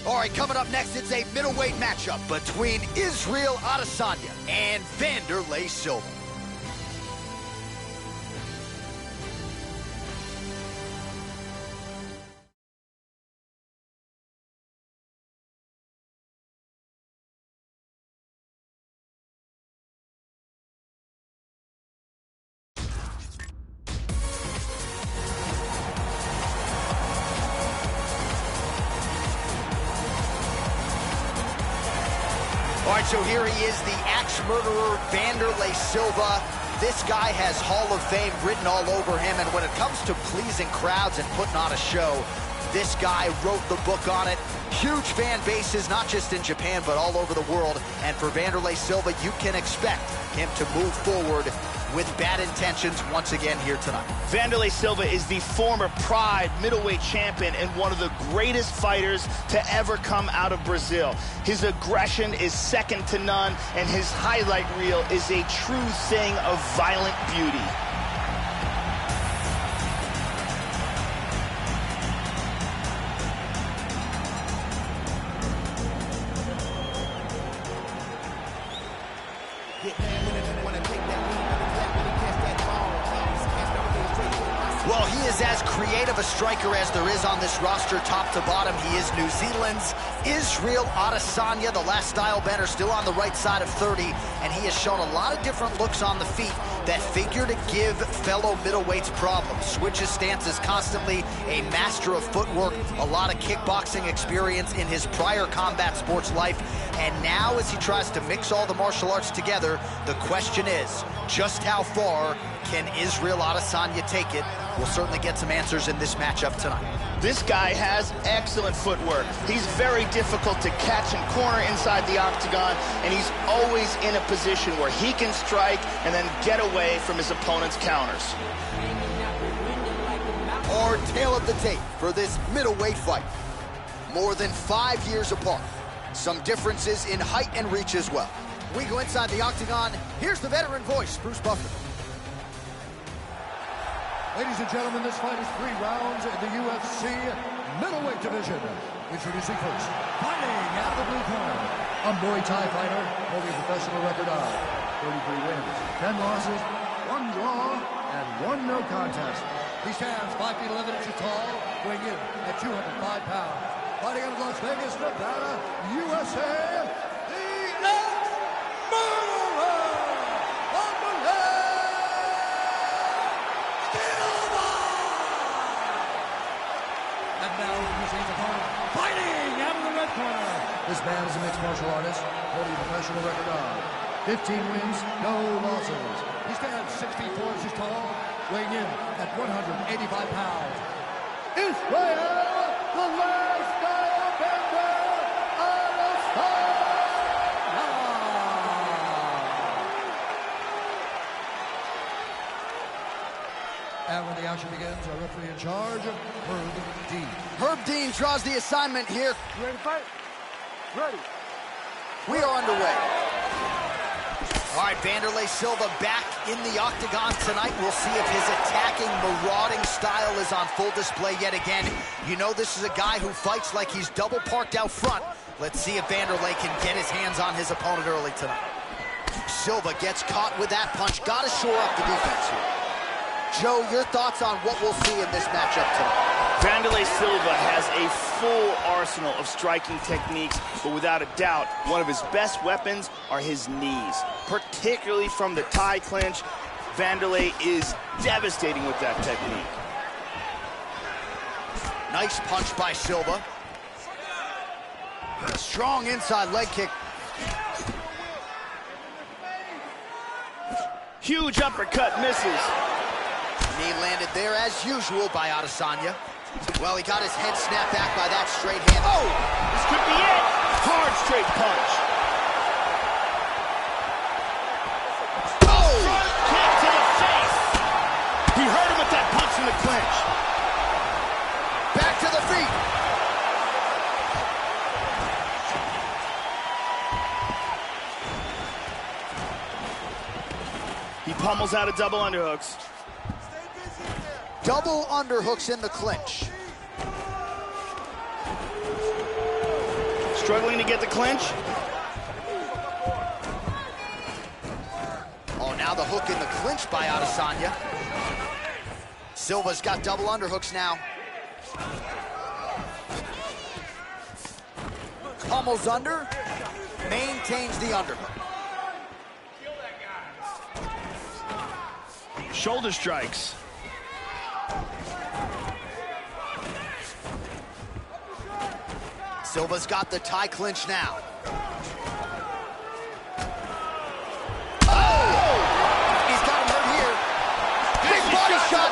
All right, coming up next, it's a middleweight matchup between Israel Adesanya and Wanderlei Silva. All right, so here he is, the axe murderer, Wanderlei Silva. This guy has Hall of Fame written all over him, and when it comes to pleasing crowds and putting on a show, this guy wrote the book on it. Huge fan bases, not just in Japan, but all over the world. And for Wanderlei Silva, you can expect him to move forward with bad intentions once again here tonight. Wanderlei Silva is the former Pride middleweight champion and one of the greatest fighters to ever come out of Brazil. His aggression is second to none, and his highlight reel is a true thing of violent beauty. Well, he is as creative a striker as there is on this roster, top to bottom. He is New Zealand's Israel Adesanya, the last style bender, still on the right side of 30, and he has shown a lot of different looks on the feet that figure to give fellow middleweights problems. Switches stances constantly, a master of footwork, a lot of kickboxing experience in his prior combat sports life, and now as he tries to mix all the martial arts together, the question is, just how far can Israel Adesanya take it? We'll certainly get some answers in this matchup tonight. This guy has excellent footwork. He's very difficult to catch and corner inside the octagon, and he's always in a position where he can strike and then get away from his opponent's counters. Our tale of the tape for this middleweight fight. More than 5 years apart. Some differences in height and reach as well. We go inside the octagon. Here's the veteran voice, Bruce Buffer. Ladies and gentlemen, this fight is 3 rounds in the UFC middleweight division. Introducing first, fighting out of the blue corner, a Muay Thai fighter holding a professional record of 33 wins, 10 losses, 1 draw, and 1 no contest. He stands 5 feet 11 inches tall, weighing in at 205 pounds. Fighting out of Las Vegas, Nevada, USA, the This man is a mixed martial artist, holding a professional record of 15 wins, no losses. He stands 6 feet 4 inches tall, weighing in at 185 pounds. Israel, the last style bender, Adesanya! And when the action begins, our referee in charge, Herb Dean. Herb Dean draws the assignment here. You ready to fight? Ready. We are underway. All right, Wanderlei Silva back in the octagon tonight. We'll see if his attacking, marauding style is on full display yet again. You know this is a guy who fights like he's double parked out front. Let's see if Wanderlei can get his hands on his opponent early tonight. Silva gets caught with that punch. Got to shore up the defense here. Joe, your thoughts on what we'll see in this matchup tonight? Wanderlei Silva has a full arsenal of striking techniques, but without a doubt, one of his best weapons are his knees. Particularly from the tie clinch, Wanderlei is devastating with that technique. Nice punch by Silva. Strong inside leg kick. Huge uppercut misses. Knee landed there as usual by Adesanya. Well, he got his head snapped back by that straight hand. Oh, this could be it. Hard straight punch. Oh! Front kick to the face. He hurt him with that punch in the clinch. Back to the feet. He pummels out of double underhooks. Double underhooks in the clinch. Struggling to get the clinch. Oh, now the hook in the clinch by Adesanya. Silva's got double underhooks now. Pummels under, maintains the underhook. Shoulder strikes. Silva's got the tie clinch now. He's got him hurt here. Big body shot.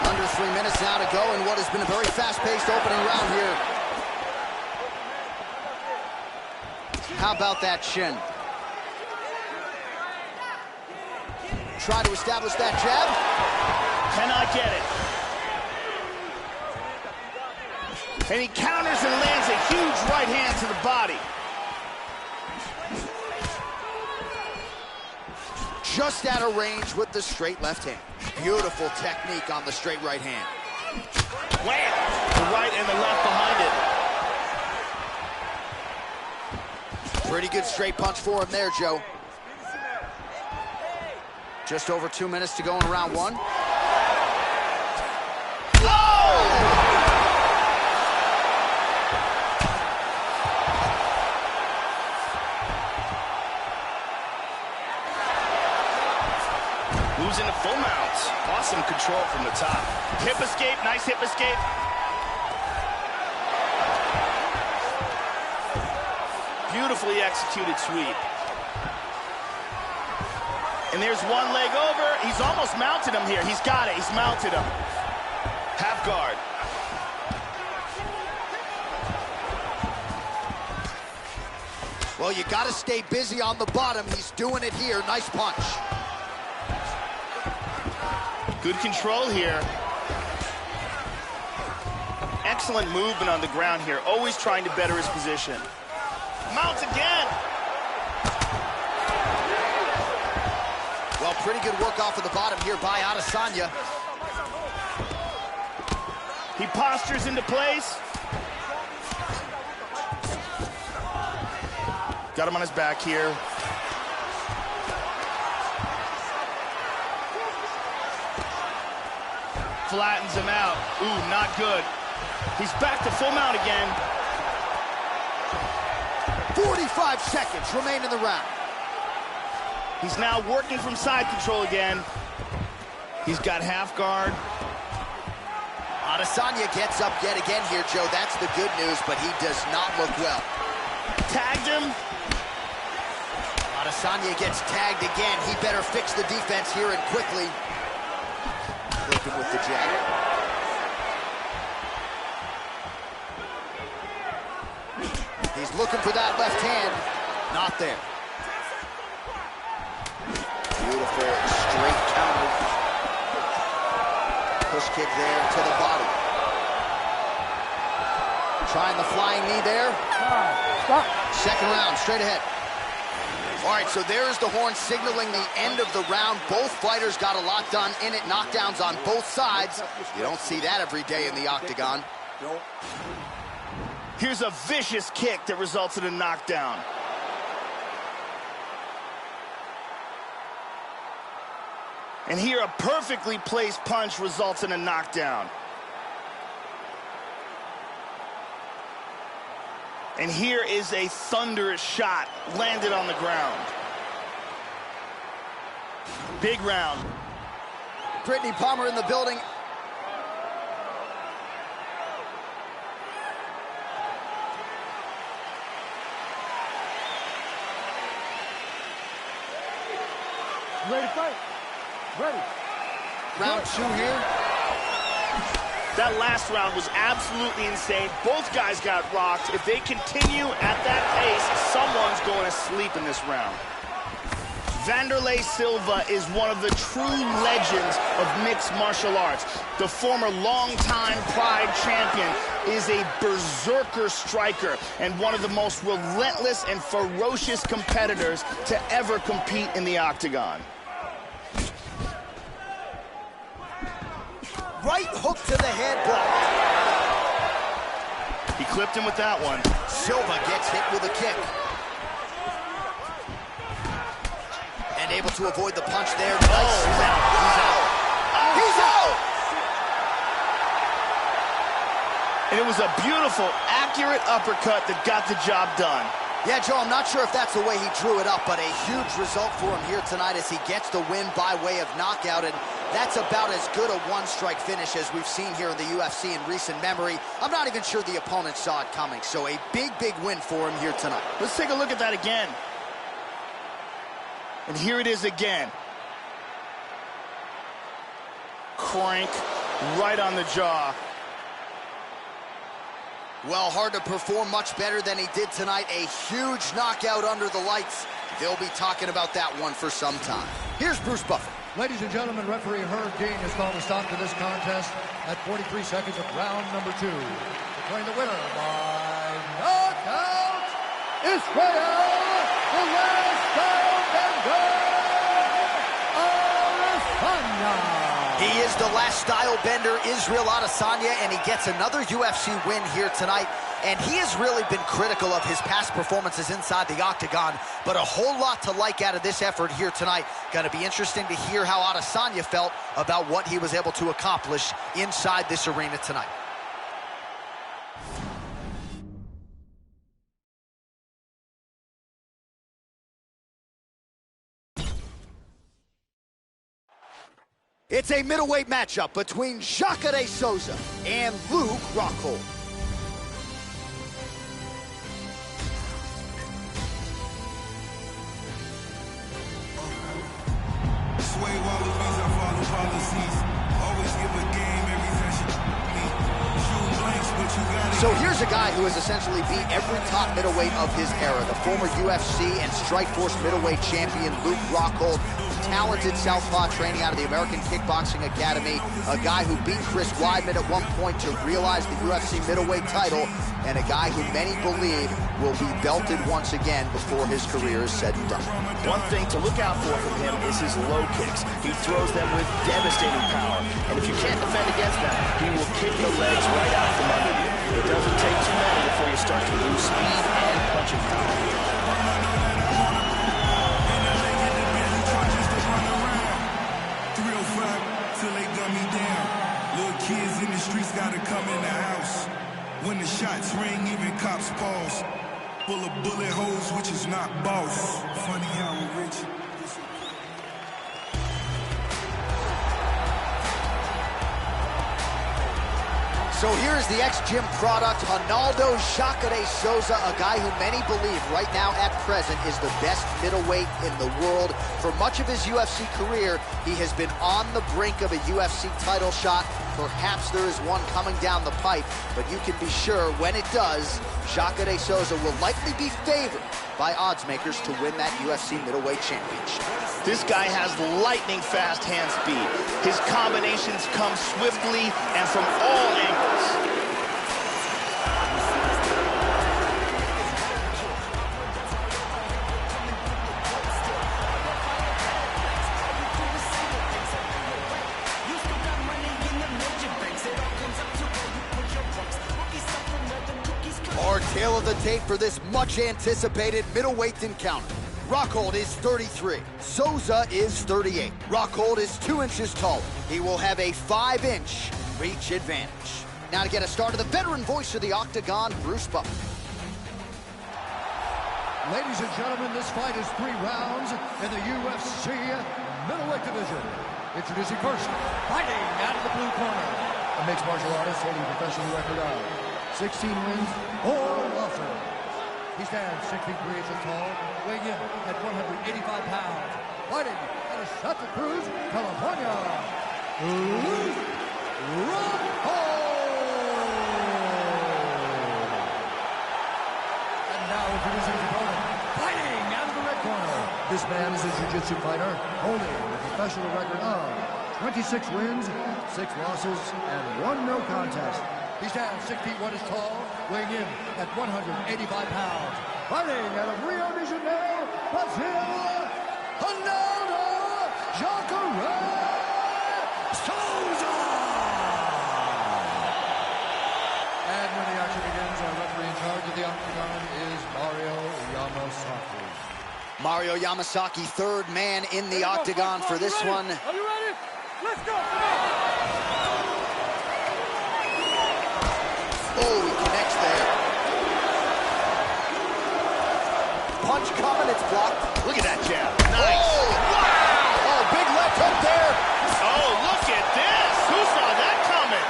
Under 3 minutes now to go in what has been a very fast-paced opening round here. How about that shin? Try to establish that jab. Cannot get it. And he counters and lands a huge right hand to the body. Just out of range with the straight left hand. Beautiful technique on the straight right hand. Wham! The right and the left behind it. Pretty good straight punch for him there, Joe. Just over 2 minutes to go in round one. Losing the full mounts. Awesome control from the top. Hip escape, nice hip escape. Beautifully executed sweep. And there's one leg over. He's almost mounted him here. He's got it. He's mounted him. Half guard. Well, you got to stay busy on the bottom. He's doing it here. Nice punch. Good control here. Excellent movement on the ground here. Always trying to better his position. Mounts again. Well, pretty good work off of the bottom here by Adesanya. He postures into place. Got him on his back here. Flattens him out. Ooh, not good. He's back to full mount again. 45 seconds remain in the round. He's now working from side control again. He's got half guard. Adesanya gets up yet again here, Joe. That's the good news, but he does not look well. Tagged him. Adesanya gets tagged again. He better fix the defense here and quickly. Looking with the jab. He's looking for that left hand. Not there. Beautiful straight counter. Push kick there to the body. Trying the flying knee there. Stop. Second round, straight ahead. All right, so there's the horn signaling the end of the round. Both fighters got a lot done in it. Knockdowns on both sides. You don't see that every day in the octagon. Here's a vicious kick that results in a knockdown. And here a perfectly placed punch results in a knockdown. And here is a thunderous shot landed on the ground. Big round. Brittany Palmer in the building. Ready to fight? Ready. Round two here. That last round was absolutely insane. Both guys got rocked. If they continue at that pace, someone's going to sleep in this round. Wanderlei Silva is one of the true legends of mixed martial arts. The former longtime Pride champion is a berserker striker and one of the most relentless and ferocious competitors to ever compete in the octagon. Right hook to the head block. clipped him with that one. Silva gets hit with a kick. And able to avoid the punch there. Nice. He's out. He's out! And it was a beautiful, accurate uppercut that got the job done. Yeah, Joe, I'm not sure if that's the way he drew it up, but a huge result for him here tonight as he gets the win by way of knockout, and that's about as good a one-strike finish as we've seen here in the UFC in recent memory. I'm not even sure the opponent saw it coming, so a big, big win for him here tonight. Let's take a look at that again. And here it is again. Crank right on the jaw. Well, hard to perform much better than he did tonight. A huge knockout under the lights. They'll be talking about that one for some time. Here's Bruce Buffer. Ladies and gentlemen, referee Herb Dean has called a stop to this contest at 43 seconds of round number 2. Declaring the winner by knockout, Israel, the last style bender, He is the last style bender, Israel Adesanya, and he gets another UFC win here tonight. And he has really been critical of his past performances inside the octagon, but a whole lot to like out of this effort here tonight. Going to be interesting to hear how Adesanya felt about what he was able to accomplish inside this arena tonight. It's a middleweight matchup between Jacare Souza and Luke Rockhold. So here's a guy who has essentially beat every top middleweight of his era. The former UFC and Strikeforce middleweight champion Luke Rockhold. Talented southpaw training out of the American Kickboxing Academy. A guy who beat Chris Weidman at one point to realize the UFC middleweight title. And a guy who many believe will be belted once again before his career is said and done. One thing to look out for from him is his low kicks. He throws them with devastating power. And if you can't defend against them, he will kick the legs right out from under you. It doesn't take too many before you start to lose speed and punching power. Till they gun me down. Little kids in the streets gotta come in the house. When the shots ring, even cops pause. Full of bullet holes, which is not boss. Funny how I'm rich. So here's the ex-gym product, Ronaldo Jacare Souza, a guy who many believe right now at present is the best middleweight in the world. For much of his UFC career, he has been on the brink of a UFC title shot. Perhaps there is one coming down the pipe, but you can be sure when it does, Jacare Souza will likely be favored by odds makers to win that UFC middleweight championship. This guy has lightning fast hand speed. His combinations come swiftly and from all angles. Our tale of the tape for this much anticipated middleweight encounter. Rockhold is 33. Souza is 38. Rockhold is 2 inches taller. He will have a 5-inch reach advantage. Now to get us started, the veteran voice of the Octagon, Bruce Buffer. Ladies and gentlemen, this fight is 3 rounds in the UFC middleweight division. Introducing first, fighting out of the blue corner, a mixed martial artist holding a professional record of 16 wins, 4 losses. He stands 63 inches tall, weighing in at 185 pounds. Fighting out of Santa Cruz, California, Luke Rockhold. And now introducing his opponent, fighting out of the red corner. This man is a jiu-jitsu fighter, holding a professional record of 26 wins, 6 losses, and 1 no contest. He stands 6 feet 1 inches tall, weighing in at 185 pounds. Fighting out of Rio de Janeiro, Brazil, Ronaldo Jacare Souza. And when the action begins, our the octagon is Mario Yamasaki. Mario Yamasaki, third man in the octagon for this one. Are you ready? Let's go! Oh, he connects there. Punch coming, it's blocked. Look at that jab. Nice. Oh, wow! Oh, big left hook there. Oh, look at this. Who saw that coming?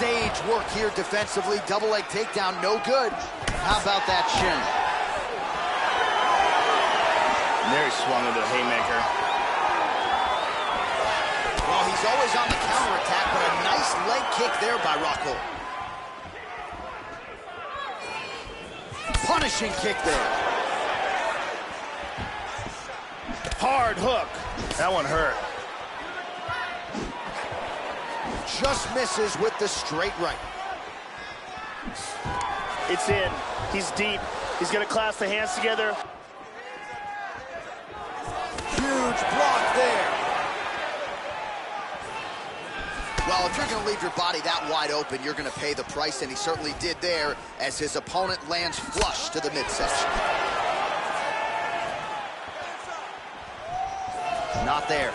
Sage work here defensively. Double leg takedown, no good. How about that shin? There he swung with a haymaker. Well, he's always on the counterattack, but a nice leg kick there by Rockhold. Punishing kick there. Hard hook. That one hurt. Just misses with the straight right. It's in. He's deep. He's going to clasp the hands together. Huge block there. Well, if you're going to leave your body that wide open, you're going to pay the price, and he certainly did there as his opponent lands flush to the midsection. Not there.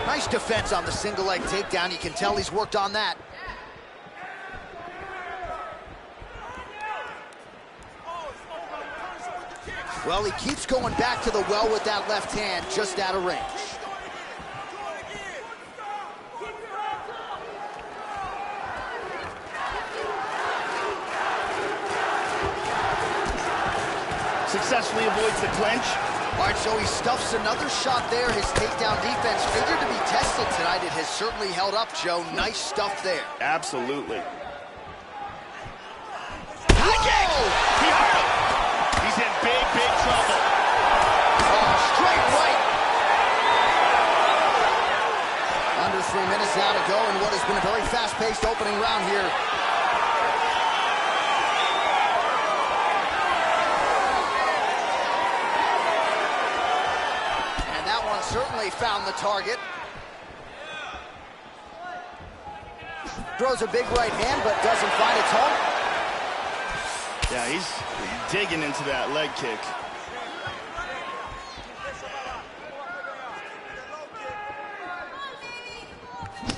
Nice defense on the single leg takedown. You can tell he's worked on that. Well, he keeps going back to the well with that left hand, just out of range. Successfully avoids the clinch. All right, so he stuffs another shot there. His takedown defense figured to be tested tonight. It has certainly held up, Joe. Nice stuff there. Absolutely. High kick! He hurt him. He's in big, big trouble. Oh, straight right. Under 3 minutes now to go in what has been a very fast-paced opening round here. Certainly found the target. Throws a big right hand, but doesn't find its home. Yeah, he's digging into that leg kick.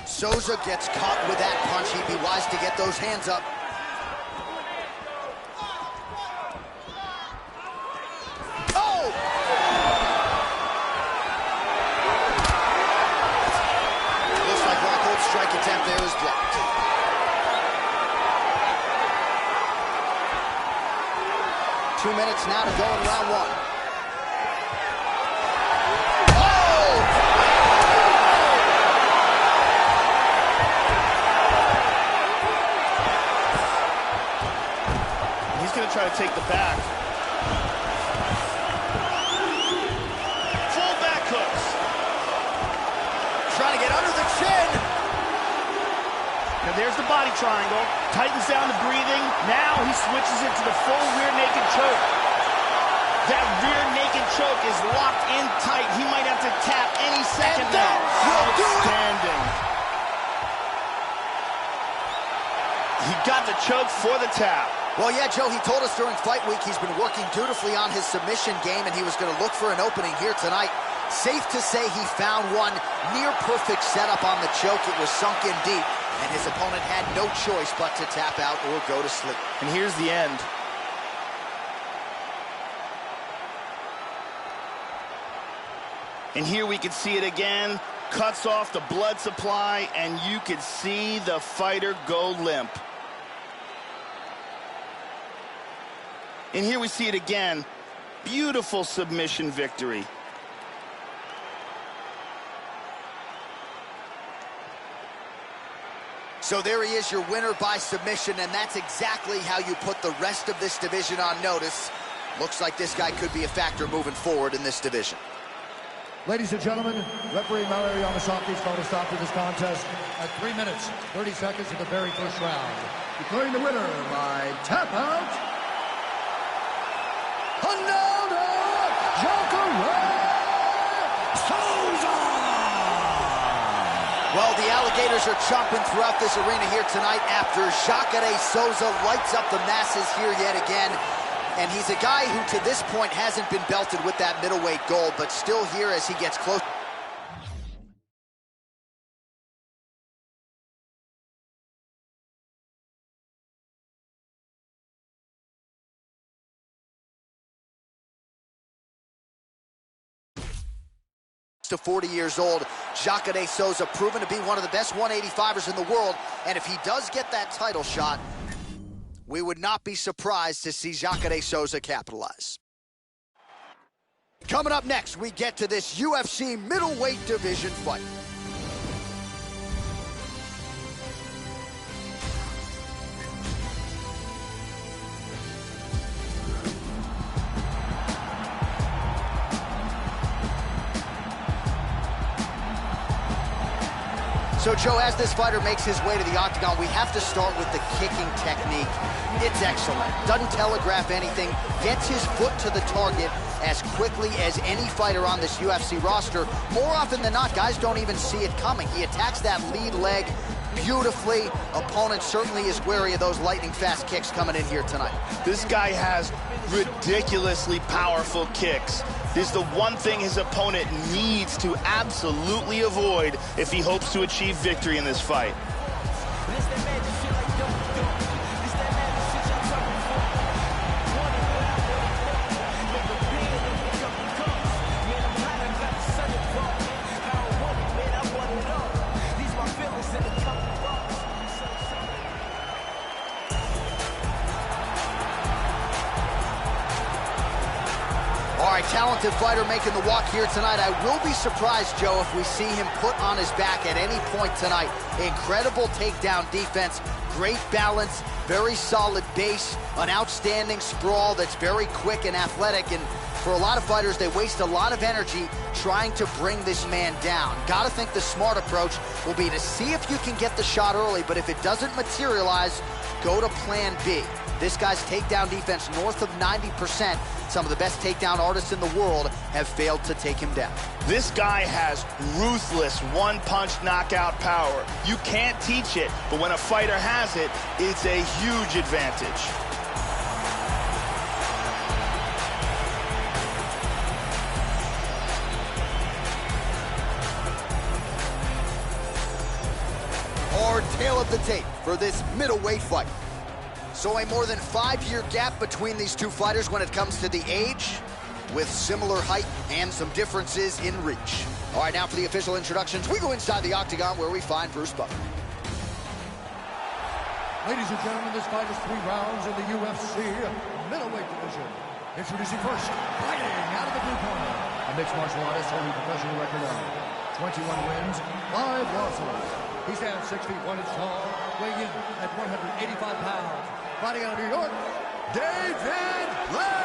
Souza gets caught with that punch. He'd be wise to get those hands up. Strike attempt there is blocked. Two minutes now to go in round one. Oh! He's going to try to take the back. Full back hooks. Trying to get under the chin. Now there's the body triangle, tightens down the breathing. Now he switches it to the full rear naked choke. That rear naked choke is locked in tight. He might have to tap any second now. Outstanding. He got the choke for the tap. Well, yeah, Joe, he told us during fight week he's been working dutifully on his submission game, and he was going to look for an opening here tonight. Safe to say he found one. Near perfect setup on the choke. It was sunk in deep. And his opponent had no choice but to tap out or go to sleep. And here's the end. And here we can see it again. Cuts off the blood supply, and you could see the fighter go limp. And here we see it again. Beautiful submission victory. So there he is, your winner by submission, and that's exactly how you put the rest of this division on notice. Looks like this guy could be a factor moving forward in this division. Ladies and gentlemen, referee Mario Yamasaki is going to stop to this contest at 3 minutes, 30 seconds of the very first round. Declaring the winner by tap out, Ronaldo Jacare Souza! Well, the alligators are chomping throughout this arena here tonight after Jacare Souza lights up the masses here yet again. And he's a guy who, to this point, hasn't been belted with that middleweight gold, but still here as he gets close. To 40 years old, Jacare Souza proven to be one of the best 185ers in the world, and if he does get that title shot, we would not be surprised to see Jacare Souza capitalize. Coming up next, we get to this UFC middleweight division fight. So, Joe, as this fighter makes his way to the octagon, we have to start with the kicking technique. It's excellent. Doesn't telegraph anything. Gets his foot to the target as quickly as any fighter on this UFC roster. More often than not, guys don't even see it coming. He attacks that lead leg beautifully. Opponent certainly is wary of those lightning-fast kicks coming in here tonight. This guy has ridiculously powerful kicks. This is the one thing his opponent needs to absolutely avoid if he hopes to achieve victory in this fight. All right, talented fighter making the walk here tonight. I will be surprised, Joe, if we see him put on his back at any point tonight. Incredible takedown defense, great balance, very solid base, an outstanding sprawl that's very quick and athletic. And for a lot of fighters, they waste a lot of energy trying to bring this man down. Got to think the smart approach will be to see if you can get the shot early, but if it doesn't materialize, go to plan B. This guy's takedown defense north of 90%. Some of the best takedown artists in the world have failed to take him down. This guy has ruthless one-punch knockout power. You can't teach it, but when a fighter has it, it's a huge advantage. Our tale of the tape for this middleweight fight. So a more than 5-year gap between these two fighters when it comes to the age, with similar height and some differences in reach. All right, now for the official introductions, we go inside the octagon where we find Bruce Buffer. Ladies and gentlemen, this fight is 3 rounds in the UFC middleweight division. Introducing first, fighting out of the blue corner, a mixed martial artist holding professional record of 21 wins, 5 losses. He stands 6 feet 1 inch tall, weighing in at 185 pounds. Fighting out of New York, David Lash.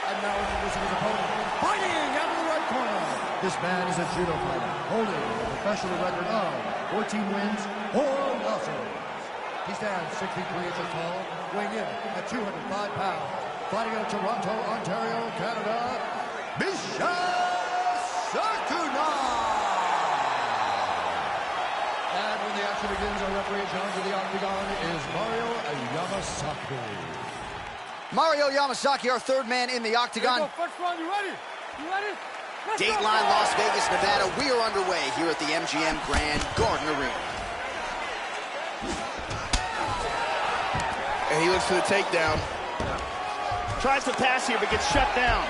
And now introducing his opponent, fighting out of the right corner. This man is a judo fighter, holding a professional record of 14 wins, 4 losses. He stands 6 feet 3 inches tall, weighing in at 205 pounds. Fighting out of Toronto, Ontario, Canada, Misha Sakuna. And when the action begins, our referee in charge of the octagon is Mario Yamasaki. Mario Yamasaki, our third man in the octagon. First round, you ready? You ready? Let's go. Dateline, Las Vegas, Nevada. We are underway here at the MGM Grand Garden Arena. And he looks for the takedown. Tries to pass here, but gets shut down.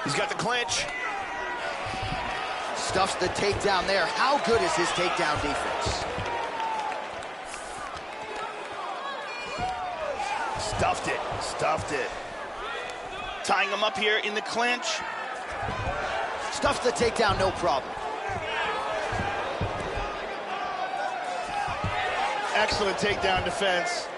He's got the clinch. Stuffs the takedown there. How good is his takedown defense? Stuffed it, stuffed it. Tying him up here in the clinch. Stuffs the takedown, no problem. Excellent takedown defense.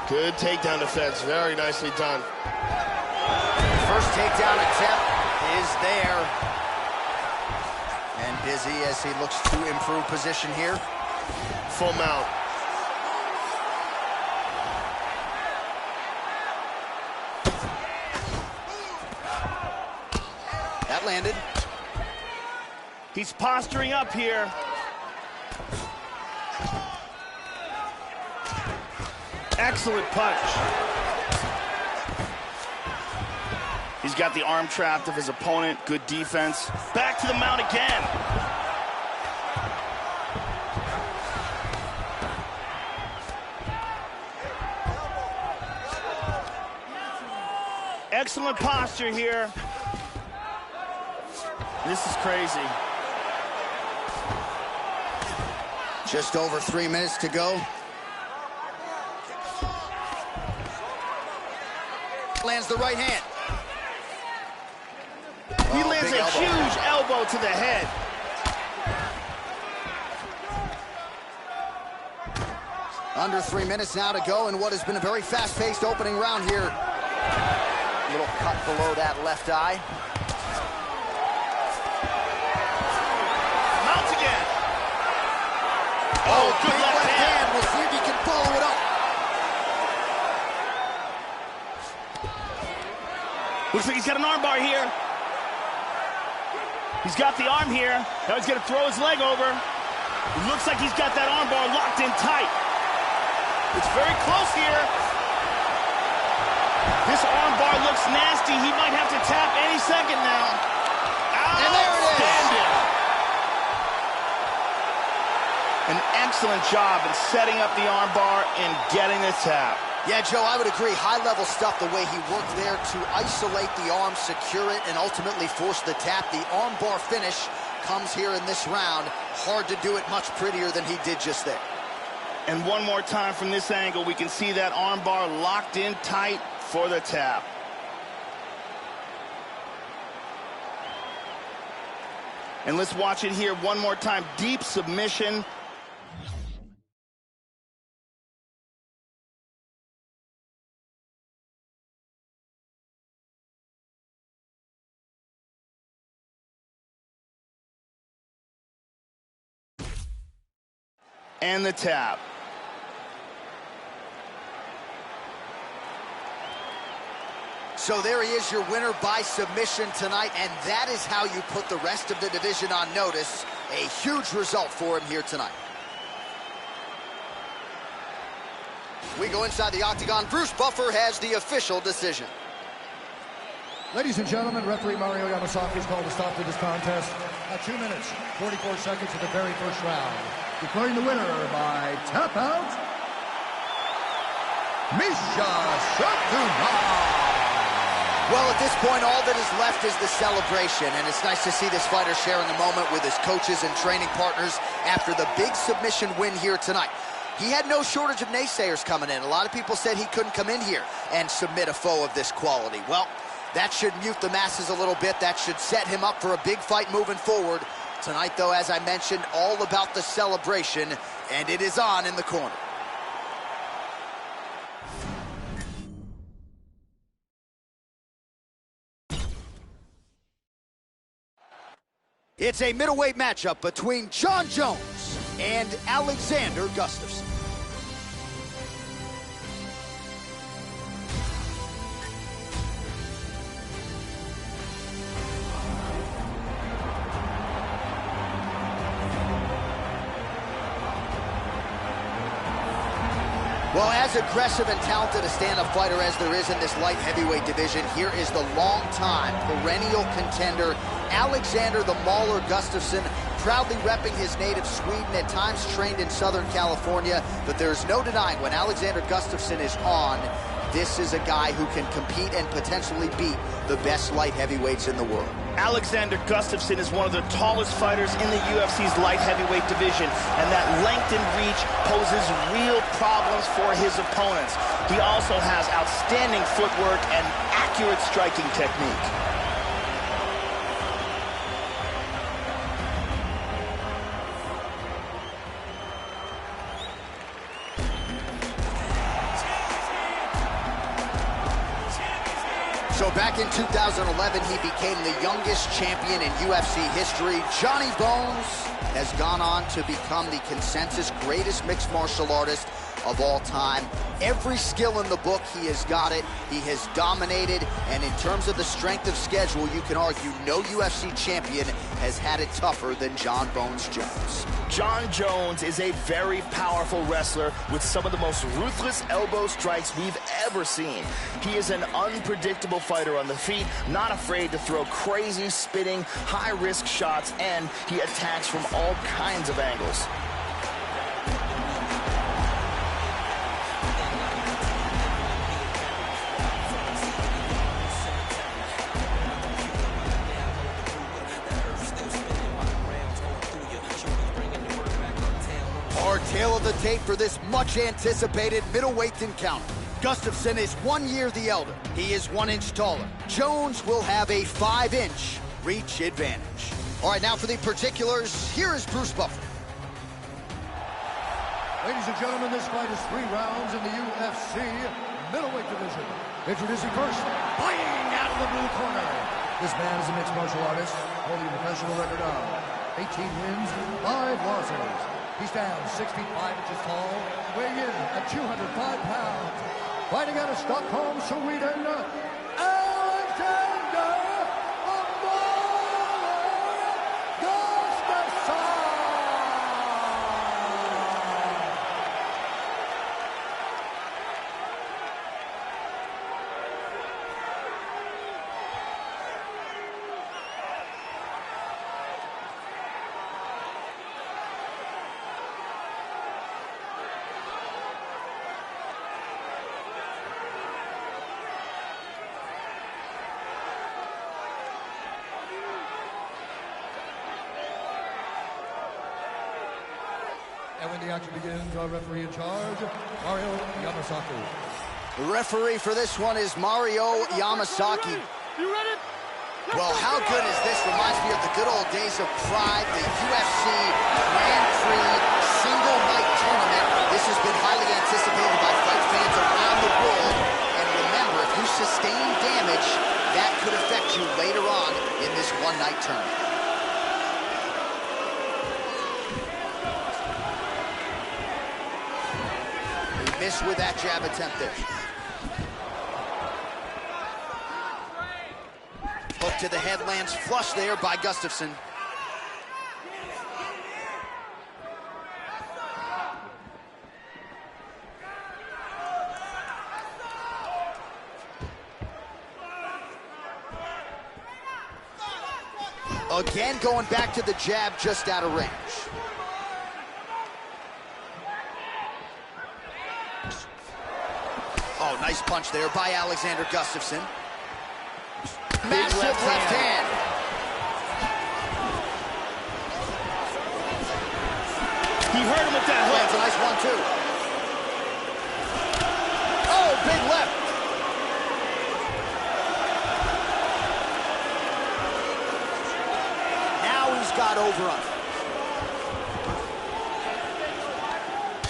Good takedown defense, very nicely done. First takedown attempt is there. And busy as he looks to improve position here. Full mount. That landed. He's posturing up here. Excellent punch. He's got the arm trapped of his opponent. Good defense. Back to the mount again. Excellent posture here. This is crazy. Just over 3 minutes to go. Lands the right hand. He lands a huge elbow to the head. Under 3 minutes now to go in what has been a very fast-paced opening round here. Little cut below that left eye. Mounts again. Oh, good left hand. We'll see if he can follow it up. Looks like he's got an armbar here. He's got the arm here. Now he's going to throw his leg over. It looks like he's got that armbar locked in tight. It's very close here. This armbar looks nasty. He might have to tap any second now. And there it is. An excellent job in setting up the armbar and getting the tap. Yeah, Joe, I would agree. High-level stuff, the way he worked there to isolate the arm, secure it, and ultimately force the tap. The armbar finish comes here in this round. Hard to do it much prettier than he did just there. And one more time from this angle, we can see that armbar locked in tight for the tap. And let's watch it here one more time. Deep submission. And the tap. So there he is, your winner by submission tonight, and that is how you put the rest of the division on notice. A huge result for him here tonight. We go inside the octagon. Bruce Buffer has the official decision. Ladies and gentlemen, referee Mario Yamasaki has called a stop to this contest at 2 minutes, 44 seconds of the very first round. Declaring the winner by tap out, Misha Sakurai. Well, at this point, all that is left is the celebration, and it's nice to see this fighter sharing a moment with his coaches and training partners after the big submission win here tonight. He had no shortage of naysayers coming in. A lot of people said he couldn't come in here and submit a foe of this quality. Well, that should mute the masses a little bit. That should set him up for a big fight moving forward. Tonight, though, as I mentioned, all about the celebration, and it is on in the corner. It's a middleweight matchup between Jon Jones and Alexander Gustafsson. Well, as aggressive and talented a stand-up fighter as there is in this light heavyweight division, here is the long-time perennial contender, Alexander the Mauler Gustafsson, proudly repping his native Sweden, at times trained in Southern California, but there's no denying when Alexander Gustafsson is on, this is a guy who can compete and potentially beat the best light heavyweights in the world. Alexander Gustafsson is one of the tallest fighters in the UFC's light heavyweight division, and that length and reach poses real problems for his opponents. He also has outstanding footwork and accurate striking technique. So back in 2011, he became the youngest champion in UFC history. Johnny Bones has gone on to become the consensus greatest mixed martial artist of all time. Every skill in the book, he has got it. He has dominated, and in terms of the strength of schedule, you can argue no UFC champion has had it tougher than John Bones Jones. John Jones is a very powerful wrestler with some of the most ruthless elbow strikes we've ever seen. He is an unpredictable fighter on the feet, not afraid to throw crazy, spinning, high-risk shots, and he attacks from all kinds of angles. Our tale of the tape for this much-anticipated middleweight encounter. Gustafsson is 1 year the elder. He is 1 inch taller. Jones will have a 5-inch reach advantage. All right, now for the particulars, here is Bruce Buffer. Ladies and gentlemen, this fight is 3 rounds in the UFC middleweight division. Introducing first, fighting out of the blue corner. This man is a mixed martial artist, holding a professional record of 18 wins, 5 losses. He stands 6 feet 5 inches tall, weighing in at 205 pounds. Fighting out of Stockholm, Sweden, Alexander Gustafsson. And when the action begins, our referee in charge, Mario Yamasaki. The referee for this one is Mario Yamasaki. You ready? Well, how good is this? Reminds me of the good old days of Pride, the UFC Grand Prix single night tournament. This has been highly anticipated by fight fans around the world. And remember, if you sustain damage, that could affect you later on in this one-night tournament. Missed with that jab attempt there. Hook to the head lands flush there by Gustafsson. Again, going back to the jab just out of range. Oh, nice punch there by Alexander Gustafsson. Massive left hand. He hurt him with that hook. That's a nice one, too. Oh, big left. Now he's got over-under.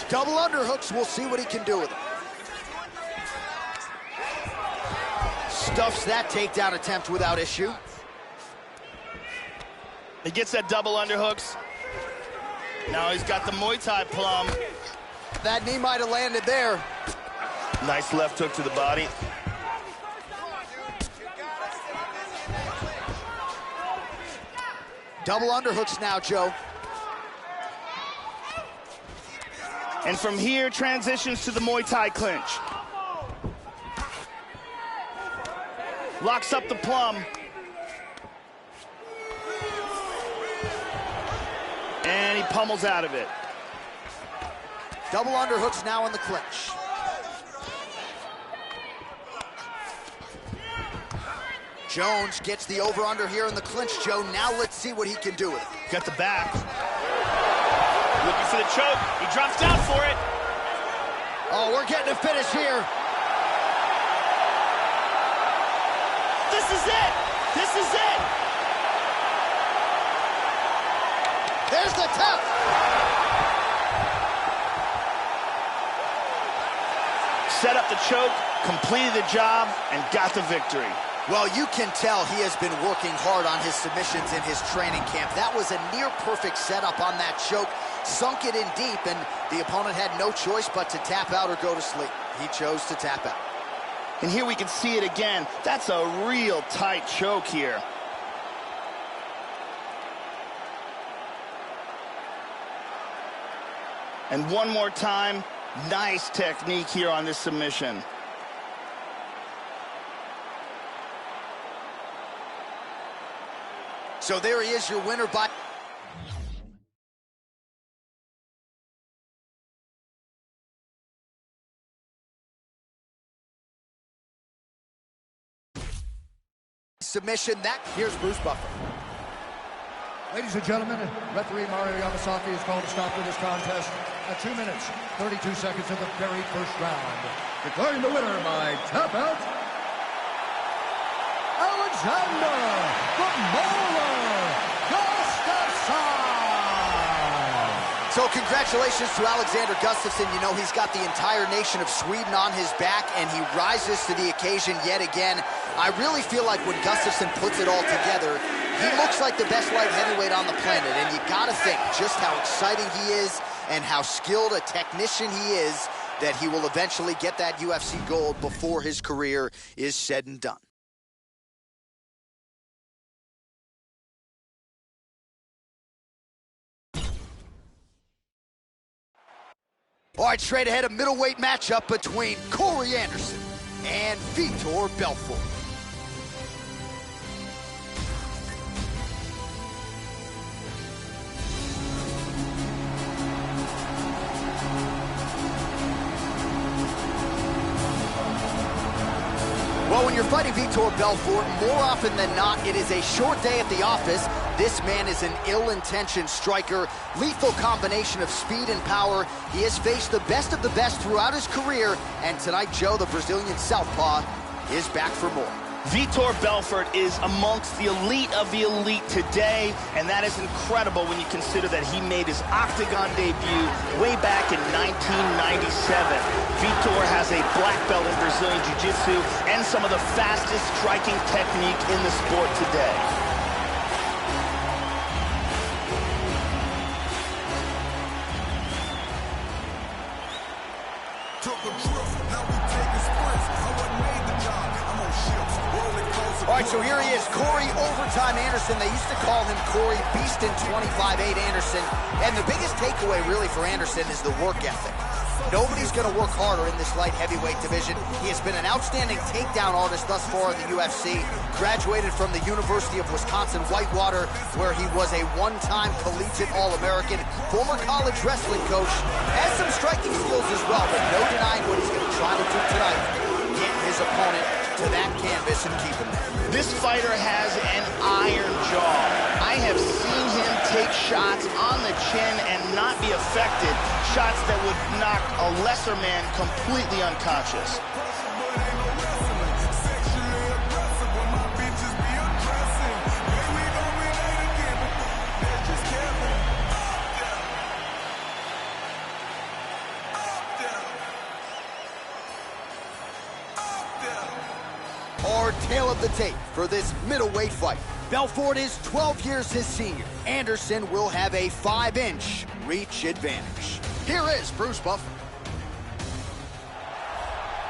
Double underhooks, we'll see what he can do with them. Stuffs that takedown attempt without issue. He gets that double underhooks. Now he's got the Muay Thai plum. That knee might have landed there. Nice left hook to the body. Double underhooks now, Joe. And from here, transitions to the Muay Thai clinch. Locks up the plum. And he pummels out of it. Double underhooks now in the clinch. Jones gets the over-under here in the clinch, Joe. Now let's see what he can do with it. Got the back. Looking for the choke. He drops down for it. Oh, we're getting a finish here. This is it! This is it! There's the tap! Set up the choke, completed the job, and got the victory. Well, you can tell he has been working hard on his submissions in his training camp. That was a near-perfect setup on that choke. Sunk it in deep, and the opponent had no choice but to tap out or go to sleep. He chose to tap out. And here we can see it again. That's a real tight choke here. And one more time, nice technique here on this submission. So there he is, your winner by... submission. That here's Bruce Buffer. Ladies and gentlemen, referee Mario Yamasaki has called a stop to this contest at 2 minutes, 32 seconds of the very first round. Declaring the winner by tap out, Alexander the Mauler Gustafsson. So congratulations to Alexander Gustafsson. You know, he's got the entire nation of Sweden on his back, and he rises to the occasion yet again. I really feel like when Gustafsson puts it all together, he looks like the best light heavyweight on the planet, and you gotta think just how exciting he is and how skilled a technician he is that he will eventually get that UFC gold before his career is said and done. All right, straight ahead, a middleweight matchup between Corey Anderson and Vitor Belfort. Well, when you're fighting Vitor Belfort, more often than not, it is a short day at the office. This man is an ill-intentioned striker, lethal combination of speed and power. He has faced the best of the best throughout his career, and tonight, Joe, the Brazilian southpaw, is back for more. Vitor Belfort is amongst the elite of the elite today, and that is incredible when you consider that he made his octagon debut way back in 1997. Vitor has a black belt in Brazilian Jiu-Jitsu and some of the fastest striking technique in the sport today. All right, so here he is, Corey Overtime Anderson. They used to call him Corey Beastin 25-8 Anderson. And the biggest takeaway really for Anderson is the work ethic. Nobody's going to work harder in this light heavyweight division. He has been an outstanding takedown artist thus far in the UFC. Graduated from the University of Wisconsin-Whitewater, where he was a one-time collegiate All-American, former college wrestling coach. Has some striking skills as well, but no denying what he's going to try to do tonight. Get his opponent to that canvas and keep him there. This fighter has an iron jaw. I have seen him take shots on the chin and not be affected. Shots that would knock a lesser man completely unconscious. Our tale of the tape for this middleweight fight. Belfort is 12 years his senior. Anderson will have a 5-inch reach advantage. Here is Bruce Buffer.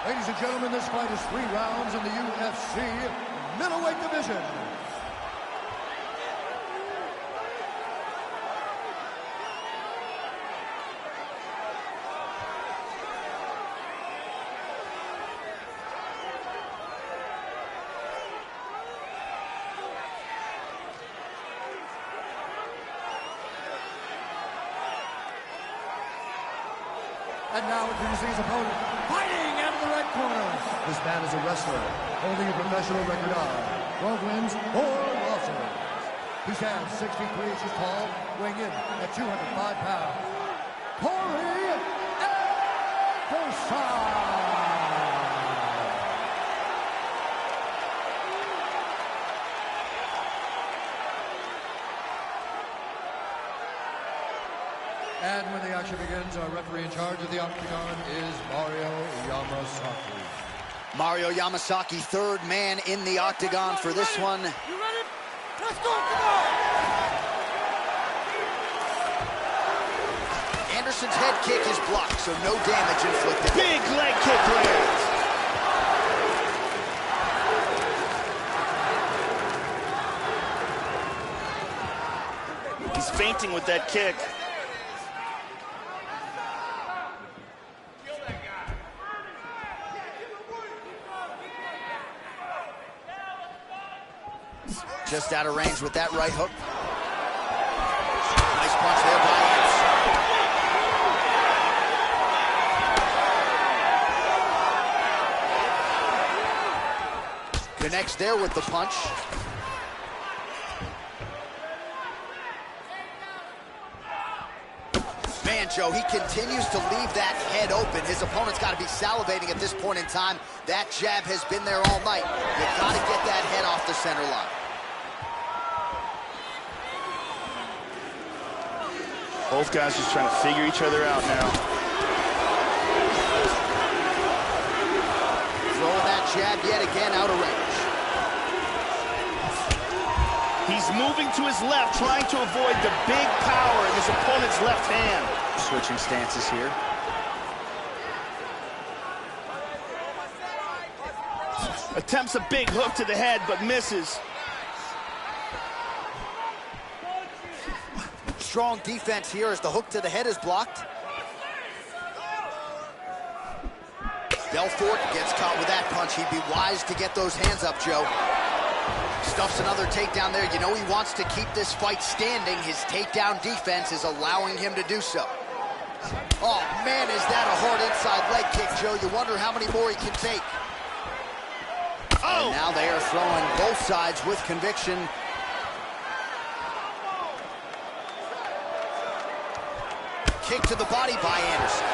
Ladies and gentlemen, this fight is 3 rounds in the UFC middleweight division. And now introducing his opponent, fighting out of the red corner. This man is a wrestler, holding a professional record of 12 wins, 4 losses. He stands 63 inches tall, weighing in at 205 pounds. Corey Anderson. And when the action begins, our referee in charge of the octagon is Mario Yamasaki. Mario Yamasaki, third man in the octagon for this one. You ready? Let's go, come on! Anderson's head kick is blocked, so no damage inflicted. Big leg kick lands. He's fainting with that kick. Just out of range with that right hook. Nice punch there by Anderson. Connects there with the punch. Man, Joe, he continues to leave that head open. His opponent's got to be salivating at this point in time. That jab has been there all night. You got to get that head off the center line. Both guys just trying to figure each other out now. Throwing that jab yet again out of range. He's moving to his left, trying to avoid the big power in his opponent's left hand. Switching stances here. Attempts a big hook to the head, but misses. Strong defense here as the hook to the head is blocked. Belfort gets caught with that punch. He'd be wise to get those hands up, Joe. Stuffs another takedown there. You know he wants to keep this fight standing. His takedown defense is allowing him to do so. Oh, man, is that a hard inside leg kick, Joe. You wonder how many more he can take. Oh! And now they are throwing both sides with conviction. Kick to the body by Anderson.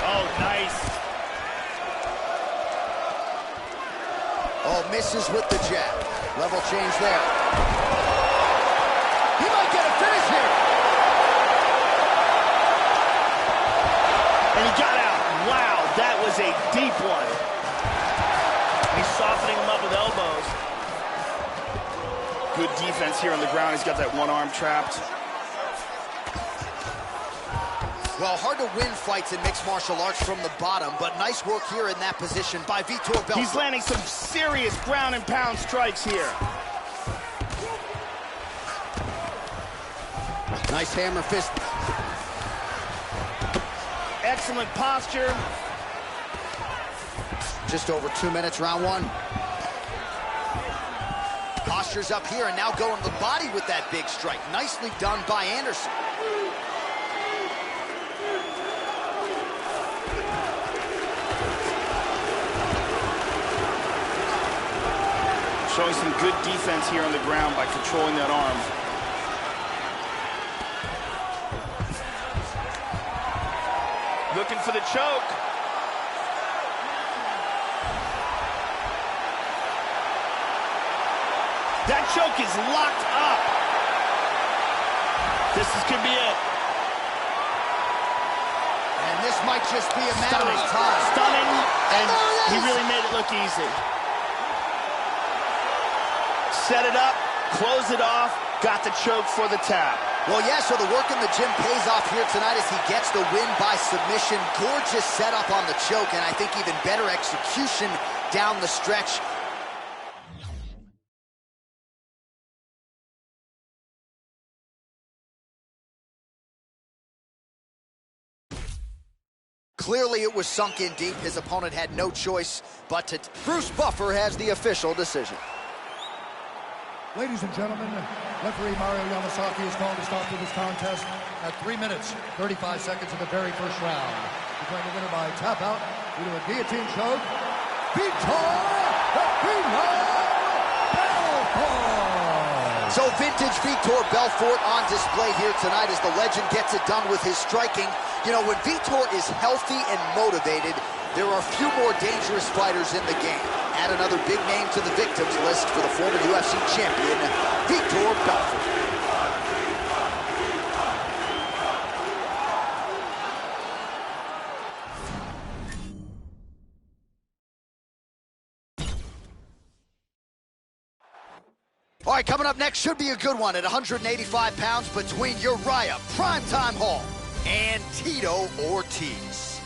Oh, nice. Oh, misses with the jab. Level change there. He might get a finish here. And he got out. Wow, that was a deep one. He's softening him up with elbows. Good defense here on the ground. He's got that one arm trapped. Well, hard to win fights in mixed martial arts from the bottom, but nice work here in that position by Vitor Belfort. He's landing some serious ground and pound strikes here. Nice hammer fist. Excellent posture. Just over 2 minutes, round one. Posture's up here and now going to the body with that big strike. Nicely done by Anderson. Showing some good defense here on the ground by controlling that arm. Looking for the choke. That choke is locked up. This could be it. And this might just be a matter of time. Stunning, and he really made it look easy. Set it up, close it off, got the choke for the tap. Well, yeah, so the work in the gym pays off here tonight as he gets the win by submission. Gorgeous setup on the choke, and I think even better execution down the stretch. Clearly it was sunk in deep. His opponent had no choice but to... Bruce Buffer has the official decision. Ladies and gentlemen, referee Mario Yamasaki has called a stop to this contest at 3 minutes, 35 seconds of the very first round. Declaring the winner by tap out due to a guillotine choke, Vitor Belfort! So vintage Vitor Belfort on display here tonight as the legend gets it done with his striking. You know, when Vitor is healthy and motivated, there are few more dangerous fighters in the game. Add another big name to the victims list for the former UFC champion, Vitor Belfort. All right, coming up next should be a good one at 185 pounds between Uriah Primetime Hall and Tito Ortiz.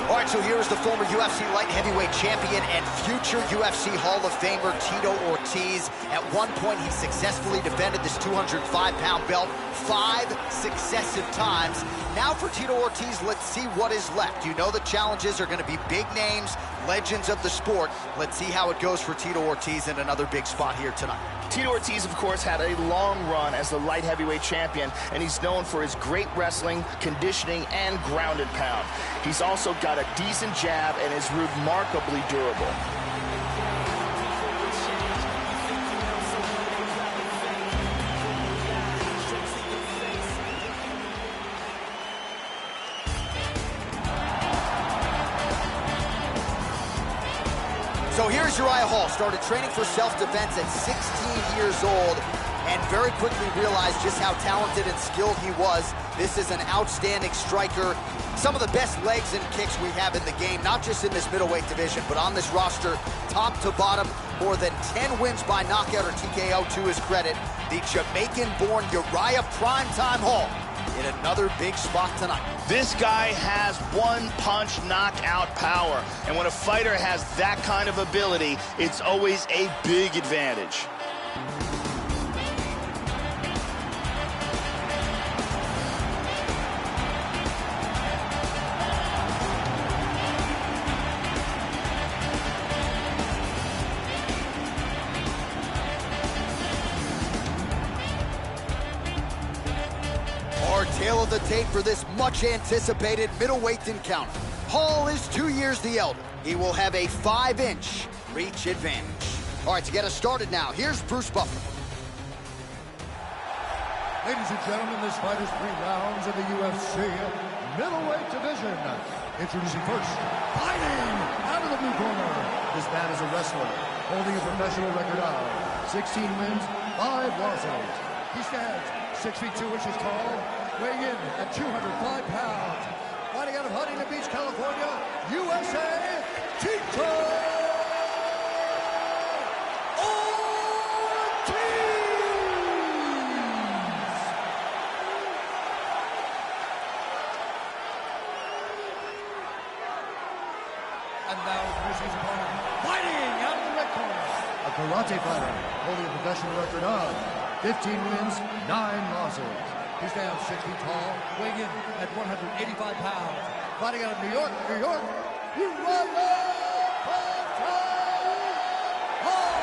All right, so here is the former UFC light heavyweight champion and future UFC Hall of Famer Tito Ortiz. At one point, he successfully defended this 205-pound belt 5 successive times. Now for Tito Ortiz, let's see what is left. You know the challenges are going to be big names, legends of the sport. Let's see how it goes for Tito Ortiz in another big spot here tonight. Tito Ortiz, of course, had a long run as the light heavyweight champion, and he's known for his great wrestling, conditioning, and grounded pound. He's also got a decent jab and is remarkably durable. So here's Uriah Hall, started training for self-defense at 16 years old and very quickly realized just how talented and skilled he was. This is an outstanding striker. Some of the best legs and kicks we have in the game, not just in this middleweight division, but on this roster, top to bottom, more than 10 wins by knockout or TKO to his credit. The Jamaican-born Uriah Primetime Hall in another big spot tonight. This guy has one-punch knockout power, and when a fighter has that kind of ability, it's always a big advantage. Tail of the tape for this much-anticipated middleweight encounter. Hall is 2 years the elder. He will have a 5-inch reach advantage. All right, to get us started now, here's Bruce Buffer. Ladies and gentlemen, this fight is 3 rounds in the UFC middleweight division. Introducing first, fighting out of the blue corner. This man is a wrestler, holding a professional record of 16 wins, 5 losses. He stands 6 feet 2 inches tall, weighing in at 205 pounds. Fighting out of Huntington Beach, California, USA, Tito Ortiz! And now, his opponent, fighting out of the red corner. A karate fighter, holding a professional record of 15 wins, 9 losses. He stands 6 feet tall, weighing in at 185 pounds. Fighting out of New York, Uriah Hall!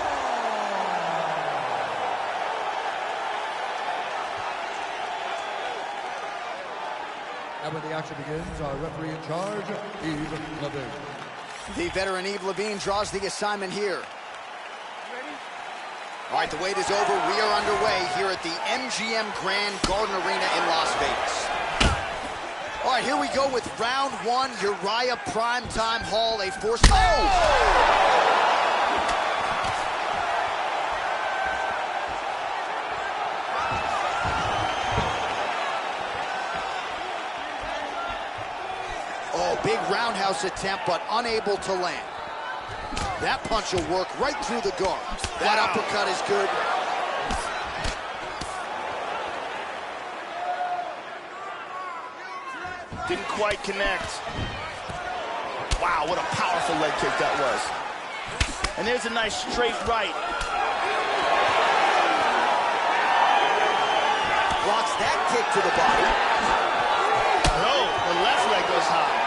And when the action begins, our referee in charge, Yves Levine. The veteran Yves Levine draws the assignment here. All right, the wait is over. We are underway here at the MGM Grand Garden Arena in Las Vegas. All right, here we go with round 1. Uriah Primetime Hall, a force... Oh, big roundhouse attempt, but unable to land. That punch will work right through the guard. That uppercut is good. Didn't quite connect. Wow, what a powerful leg kick that was. And there's a nice straight right. Blocks that kick to the body. No, the left leg goes high.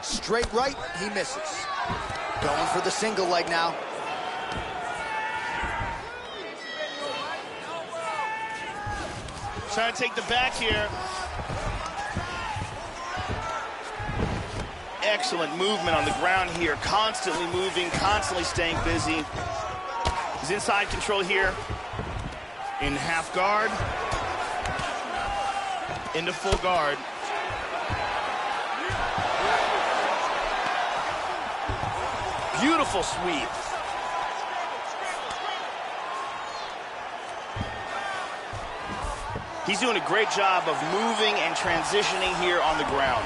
Straight right, he misses. Going for the single leg now. Trying to take the back here. Excellent movement on the ground here. Constantly moving, constantly staying busy. He's inside control here. In half guard. Into full guard. Beautiful sweep. He's doing a great job of moving and transitioning here on the ground.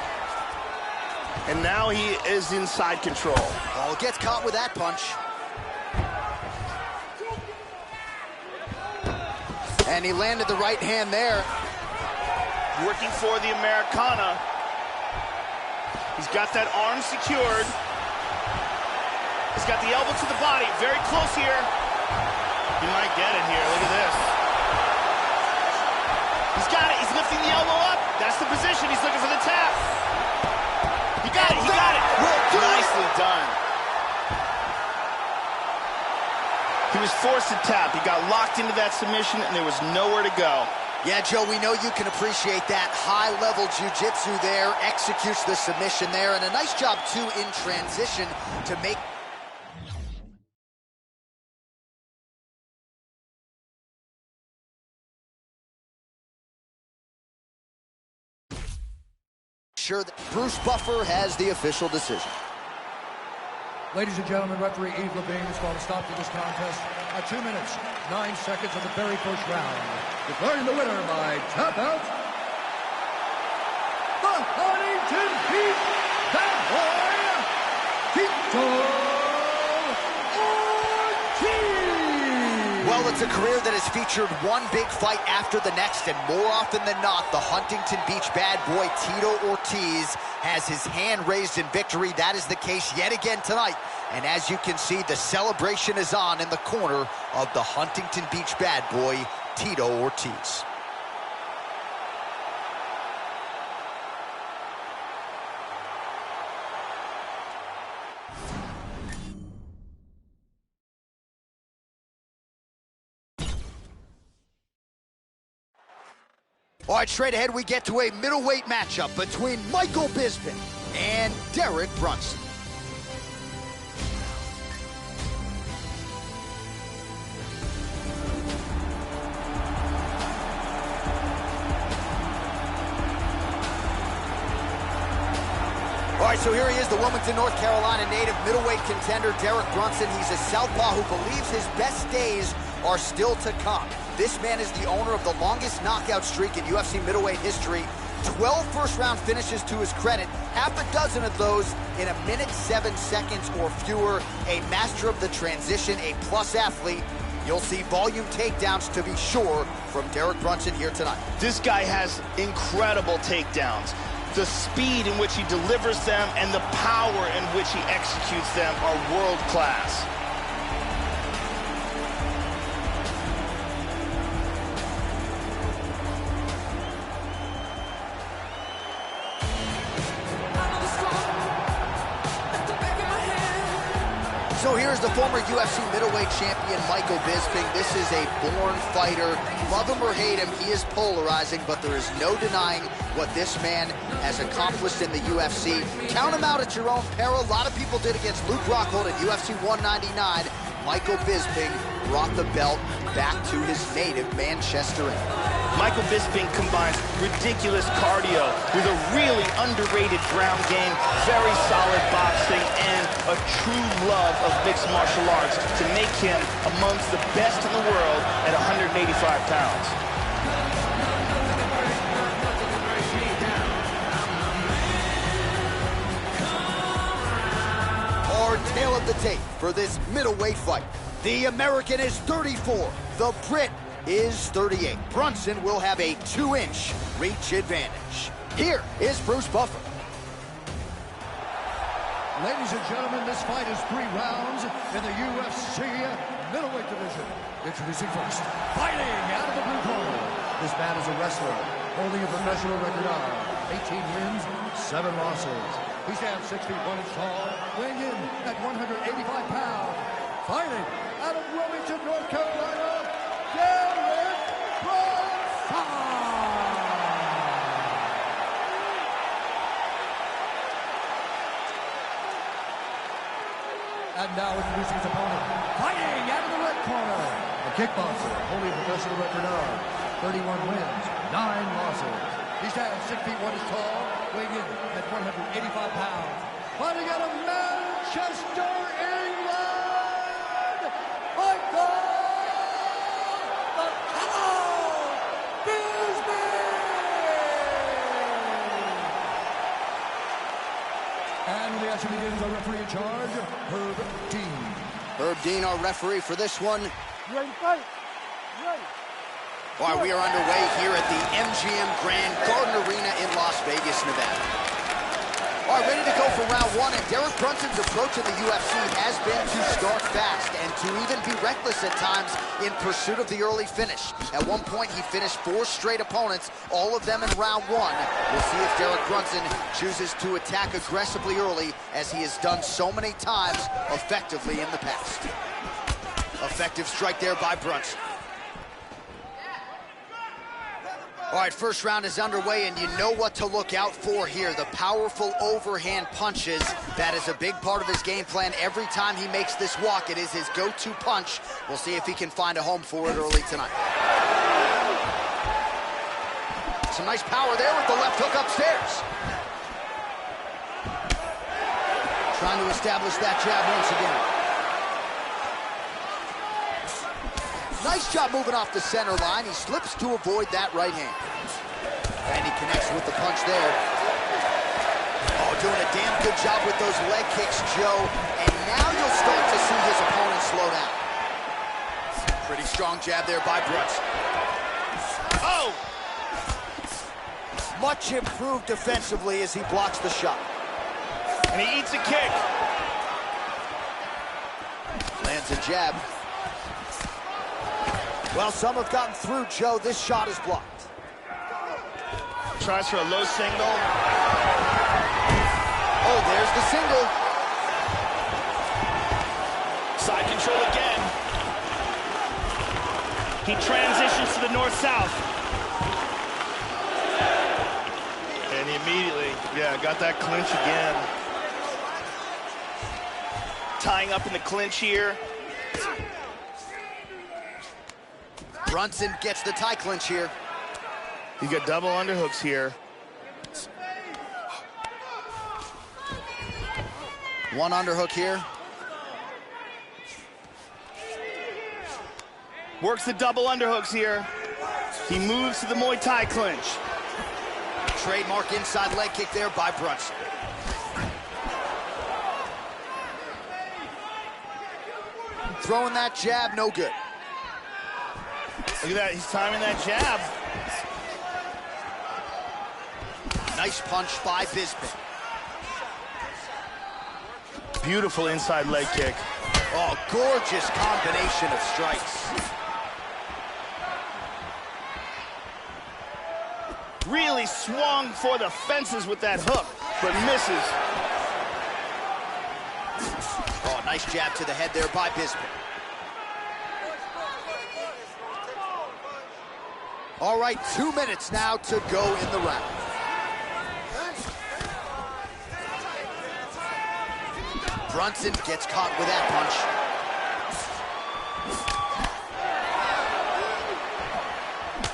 And now he is in side control. Oh, gets caught with that punch. And he landed the right hand there. Working for the Americana. He's got that arm secured. He's got the elbow to the body. Very close here. He might get it here. Look at this. He's got it. He's lifting the elbow up. That's the position. He's looking for the tap. He got it. He got it. Nicely done. He was forced to tap. He got locked into that submission, and there was nowhere to go. Yeah, Joe, we know you can appreciate that high-level jiu-jitsu there, executes the submission there, and a nice job, too, in transition to make sure that Bruce Buffer has the official decision. Ladies and gentlemen, referee Yves Levine has called a stop to this contest at 2 minutes, 9 seconds of the very first round. Declaring the winner by tap out, the Huntington Beat Bad Boy, Tito. Well, it's a career that has featured one big fight after the next, and more often than not, the Huntington Beach bad boy Tito Ortiz has his hand raised in victory. That is the case yet again tonight. And as you can see, the celebration is on in the corner of the Huntington Beach bad boy, Tito Ortiz. All right, straight ahead, we get to a middleweight matchup between Michael Bisping and Derek Brunson. All right, so here he is, the Wilmington, North Carolina native middleweight contender, Derek Brunson. He's a southpaw who believes his best days are still to come. This man is the owner of the longest knockout streak in UFC middleweight history. 12 first-round finishes to his credit, half a dozen of those in 1 minute 7 seconds or fewer. A master of the transition, a plus athlete. You'll see volume takedowns, to be sure, from Derek Brunson here tonight. This guy has incredible takedowns. The speed in which he delivers them and the power in which he executes them are world-class. So here's the former UFC middleweight champion, Michael Bisping. This is a born fighter. Love him or hate him, he is polarizing, but there is no denying what this man has accomplished in the UFC. Count him out at your own peril. A lot of people did against Luke Rockhold at UFC 199. Michael Bisping brought the belt back to his native Manchester. Michael Bisping combines ridiculous cardio with a really underrated ground game, very solid boxing, and a true love of mixed martial arts to make him amongst the best in the world at 185 pounds. Our tale of the tape for this middleweight fight. The American is 34. The Brit is 38. Brunson will have a 2-inch reach advantage. Here is Bruce Buffer. Ladies and gentlemen, this fight is 3 rounds in the UFC middleweight division. Introducing first, fighting out of the blue corner. This man is a wrestler, holding a professional record of 18 wins, 7 losses. He stands 6 feet 1 inch tall, weighing in at 185 pounds. Fighting out of Wilmington, North Carolina, Derek Brunson! And now introducing his opponent, fighting out of the red corner, a kickboxer, holding a professional record of 31 wins, 9 losses. He stands 6 feet 1 inch tall, weighing in at 185 pounds. Fighting out of Manchester, England, Michael Bisping! begins, our referee in charge, Herb Dean. Herb Dean, our referee for this one. You ready to fight? You ready? All right, we are underway here at the MGM Grand Garden Arena in Las Vegas, Nevada. All right, ready to go for round one, and Derek Brunson's approach in the UFC has been to start fast and to even be reckless at times in pursuit of the early finish. At one point, he finished 4 straight opponents, all of them in round one. We'll see if Derek Brunson chooses to attack aggressively early, as he has done so many times effectively in the past. Effective strike there by Brunson. All right, first round is underway, and you know what to look out for here. The powerful overhand punches. That is a big part of his game plan. Every time he makes this walk, it is his go-to punch. We'll see if he can find a home for it early tonight. Some nice power there with the left hook upstairs. Trying to establish that jab once again. Nice job moving off the center line. He slips to avoid that right hand. And he connects with the punch there. Oh, doing a damn good job with those leg kicks, Joe. And now you'll start to see his opponent slow down. Pretty strong jab there by Brunson. Oh! Much improved defensively as he blocks the shot. And he eats a kick. Lands a jab. Well, some have gotten through, Joe. This shot is blocked. Tries for a low single. Oh, there's the single. Side control again. He transitions to the north-south. And he immediately, got that clinch again. Tying up in the clinch here. Brunson gets the tie clinch here. You got double underhooks here. One underhook here. Works the double underhooks here. He moves to the Muay Thai clinch. Trademark inside leg kick there by Brunson. Throwing that jab, no good. Look at that, he's timing that jab. Nice punch by Bisping. Beautiful inside leg kick. Oh, gorgeous combination of strikes. Really swung for the fences with that hook, but misses. Oh, nice jab to the head there by Bisping. All right, 2 minutes now to go in the round. Brunson gets caught with that punch.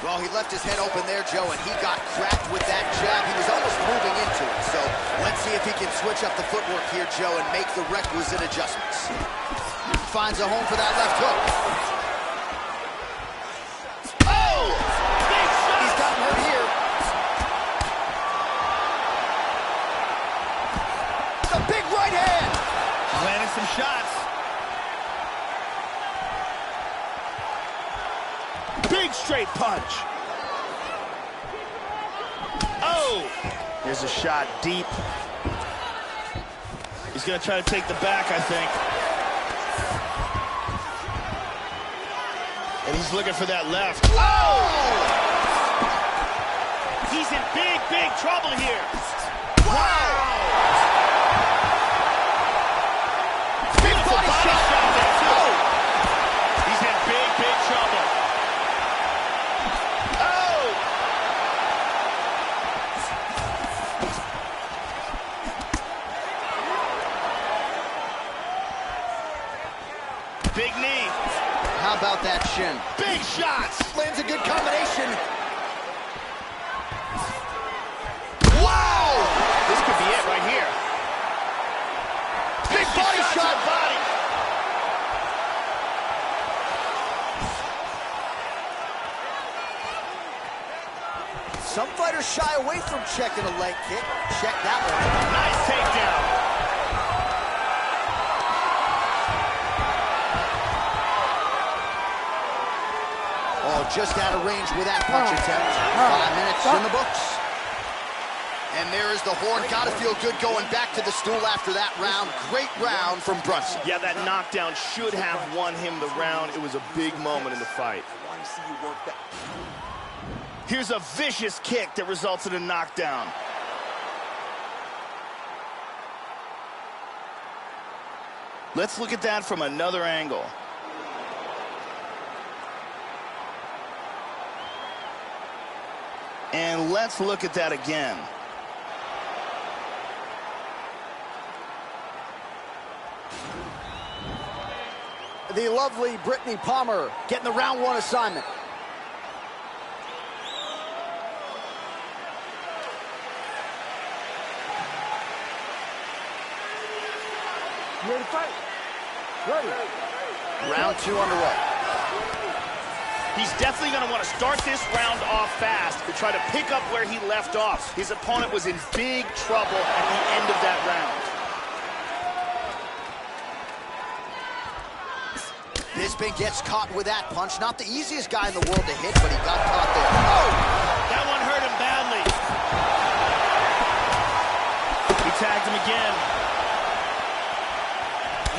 Well, he left his head open there, Joe, and he got cracked with that jab. He was almost moving into it, so let's see if he can switch up the footwork here, Joe, and make the requisite adjustments. Finds a home for that left hook. Landing some shots. Big straight punch. Oh! Here's a shot deep. He's gonna try to take the back, I think. And he's looking for that left. Oh! He's in big, big trouble here. Wow! He's in big, big trouble. Oh! Big knee. How about that shin? Big shots. Lands a good combination. Wow! This could be it right here. Big body shot. Body. Some fighters shy away from checking a leg kick. Check that one. Nice takedown. just out of range with that punch attempt. 5 minutes in the books. And there is the horn. Gotta feel good going back to the stool after that round. Great round from Brunson. Yeah, that knockdown should have won him the round. It was a big moment in the fight. Here's a vicious kick that results in a knockdown. Let's look at that from another angle. And let's look at that again. The lovely Brittany Palmer getting the round 1 assignment. You ready to fight? Ready. Round 2 underway. He's definitely going to want to start this round off fast to try to pick up where he left off. His opponent was in big trouble at the end of that round. Bisping gets caught with that punch. Not the easiest guy in the world to hit, but he got caught there. Oh! That one hurt him badly. He tagged him again.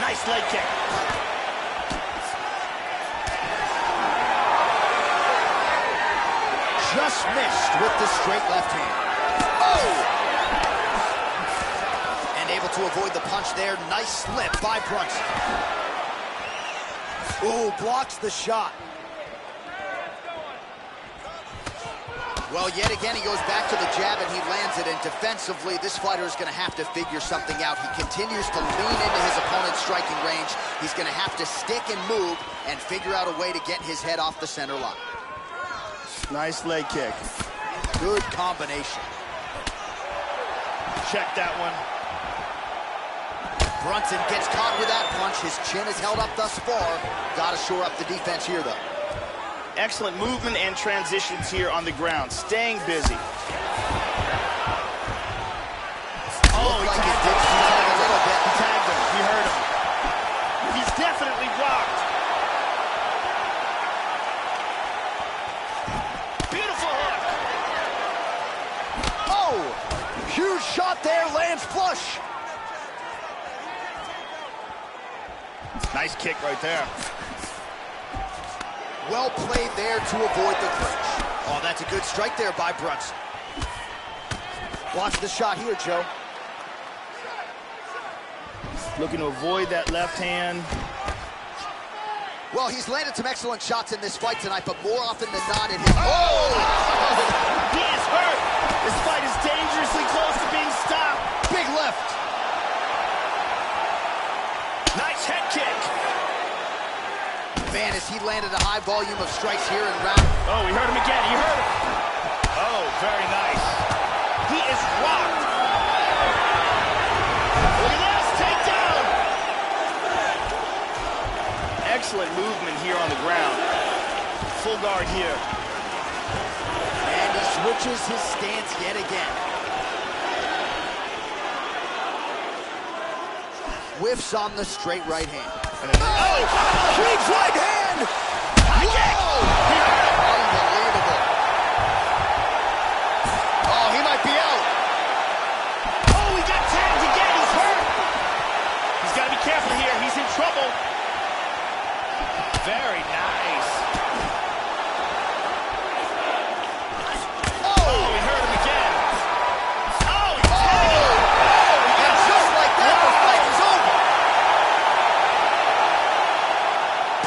Nice leg kick. Just missed with the straight left hand. Oh! And able to avoid the punch there. Nice slip by Brunson. Ooh, blocks the shot. Well, yet again, he goes back to the jab and he lands it. And defensively, this fighter is going to have to figure something out. He continues to lean into his opponent's striking range. He's going to have to stick and move and figure out a way to get his head off the center line. Nice leg kick. Good combination. Check that one. Brunson gets caught with that punch. His chin is held up thus far. Got to shore up the defense here, though. Excellent movement and transitions here on the ground. Staying busy. Oh, he like tagged it did tag a little bit. He tagged him. He hurt him. He's definitely rocked. Beautiful hook. Oh! Huge shot there. Lands flush. Nice kick right there. Well played there to avoid the clinch. Oh, that's a good strike there by Brunson. Watch the shot here, Joe. Looking to avoid that left hand. Well, he's landed some excellent shots in this fight tonight, but more often than not, it hit. Oh! He is hurt. This fight is dangerously close to being stopped. Big lift. Nice head kick. Man, as he landed a high volume of strikes here in round. Oh, he hurt him again. He hurt him. Oh, very nice. He is rocked. Look at this takedown. Excellent movement here on the ground. Full guard here. And he switches his stance yet again. Whiffs on the straight right hand. Oh! Huge right hand! Whoa! Unbelievable. Oh, he might be out. Oh, he got tagged again. He's hurt. He's got to be careful here. He's in trouble. Very nice. Oh! Oh, he hurt him again. Oh, he tagged him. Oh! And just like that, the fight is over.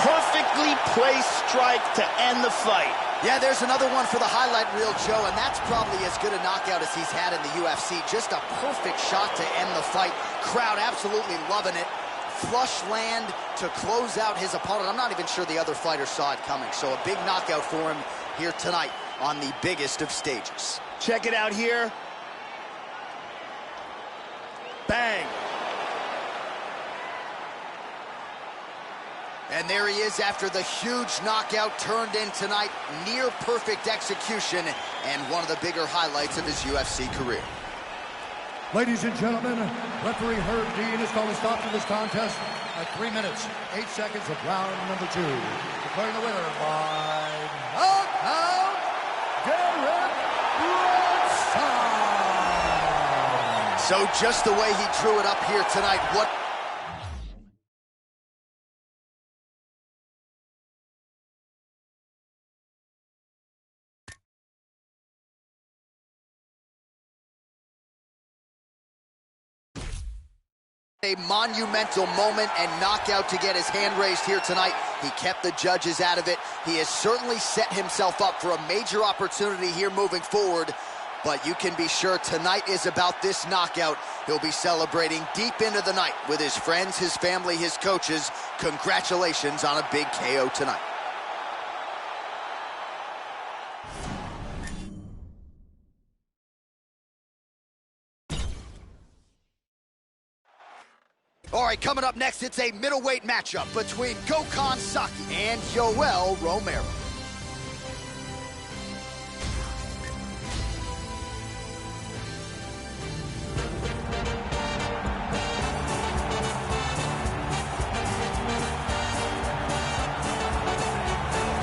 Perfectly placed strike to end the fight. Yeah, there's another one for the highlight reel, Joe, and that's probably as good a knockout as he's had in the UFC. Just a perfect shot to end the fight. Crowd absolutely loving it. Flush land to close out his opponent. I'm not even sure the other fighter saw it coming, so a big knockout for him here tonight on the biggest of stages. Check it out here. Bang. And there he is after the huge knockout turned in tonight. Near perfect execution and one of the bigger highlights of his UFC career. Ladies and gentlemen, referee Herb Dean is calling stop to this contest at 3 minutes, 8 seconds of round number 2. Declaring the winner by So just the way he drew it up here tonight, what... A monumental moment and knockout to get his hand raised here tonight. He kept the judges out of it. He has certainly set himself up for a major opportunity here moving forward. But you can be sure tonight is about this knockout. He'll be celebrating deep into the night with his friends, his family, his coaches. Congratulations on a big KO tonight. All right, coming up next, it's a middleweight matchup between Gokhan Saki and Yoel Romero.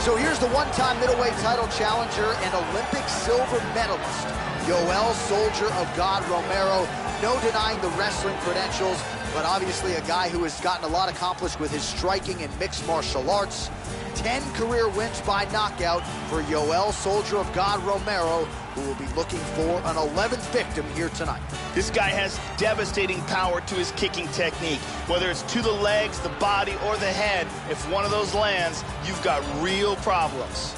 So here's the one-time middleweight title challenger and Olympic silver medalist, Yoel Soldier of God Romero. No denying the wrestling credentials, but obviously a guy who has gotten a lot accomplished with his striking and mixed martial arts. 10 career wins by knockout for Yoel Soldier of God Romero, who will be looking for an 11th victim here tonight. This guy has devastating power to his kicking technique. Whether it's to the legs, the body, or the head, if one of those lands, you've got real problems.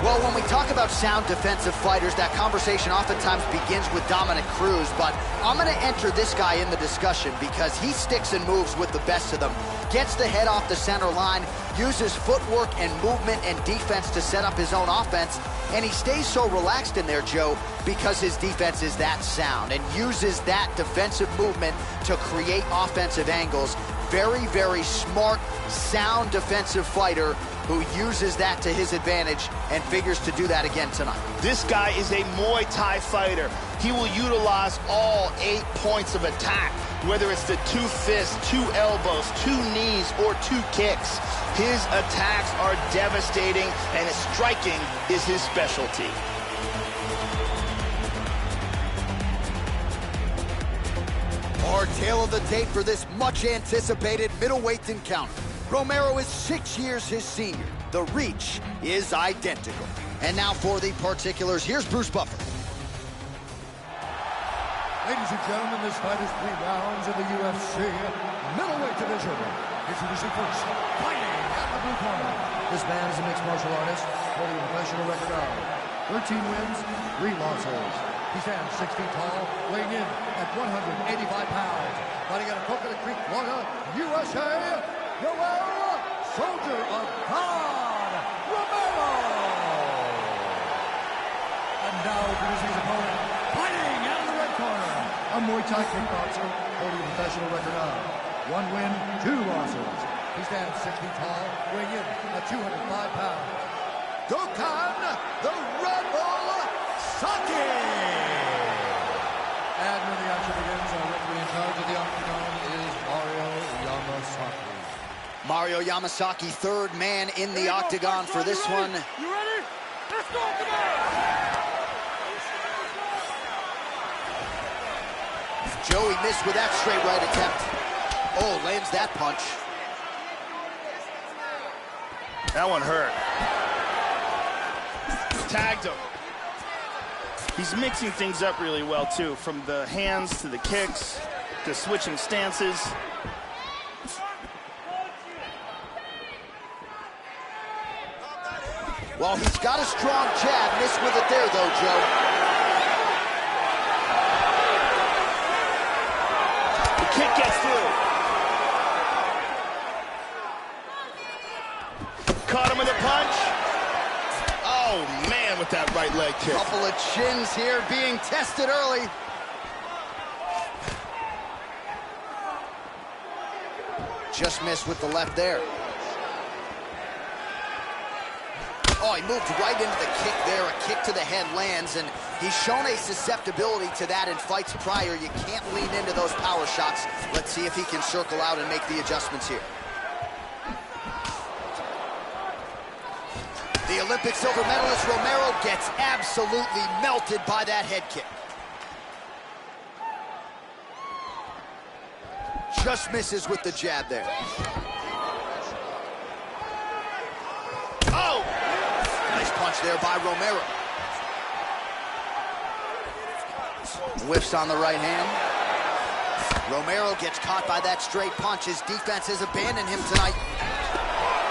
Well, when we talk about sound defensive fighters, that conversation oftentimes begins with Dominic Cruz, but I'm going to enter this guy in the discussion because he sticks and moves with the best of them, gets the head off the center line, uses footwork and movement and defense to set up his own offense, and he stays so relaxed in there, Joe, because his defense is that sound and uses that defensive movement to create offensive angles. Very, very smart, sound defensive fighter who uses that to his advantage and figures to do that again tonight. This guy is a Muay Thai fighter. He will utilize all 8 points of attack, whether it's the 2 fists, 2 elbows, 2 knees, or 2 kicks. His attacks are devastating, and his striking is his specialty. Our tale of the tape for this much-anticipated middleweight encounter. Romero is 6 years his senior. The reach is identical. And now for the particulars, here's Bruce Buffer. Ladies and gentlemen, this fight is 3 rounds in the UFC middleweight division. Introducing first, fighting out of the blue corner. This man is a mixed martial artist, holding a professional record of 13 wins, 3 losses. He stands 6 feet tall, weighing in at 185 pounds. Fighting out of Coconut Creek, Florida, USA, Yoel Soldier of God Romero. And now introducing his opponent, fighting out of the red corner, a Muay Thai kickboxer holding a professional record of 1 win, 2 losses. He stands 6 feet tall, weighing in at 205 pounds. Gokhan, the Red Bull Saki. And when the action begins, our referee in charge of the octagon is Mario Yamasaki. Mario Yamasaki, 3rd man in the octagon for this one. You ready? Let's go, come on! Joey missed with that straight right attempt. Oh, lands that punch. That one hurt. Tagged him. He's mixing things up really well, too, from the hands to the kicks to switching stances. Well, he's got a strong jab. Missed with it there, though, Joe. The kick gets through. Caught him with a punch. Oh, man, with that right leg kick. Couple of chins here being tested early. Just missed with the left there. Oh, he moved right into the kick there. A kick to the head lands, and he's shown a susceptibility to that in fights prior. You can't lean into those power shots. Let's see if he can circle out and make the adjustments here. The Olympic silver medalist Romero gets absolutely melted by that head kick. Just misses with the jab there. Oh! Nice punch there by Romero. Whiffs on the right hand. Romero gets caught by that straight punch. His defense has abandoned him tonight.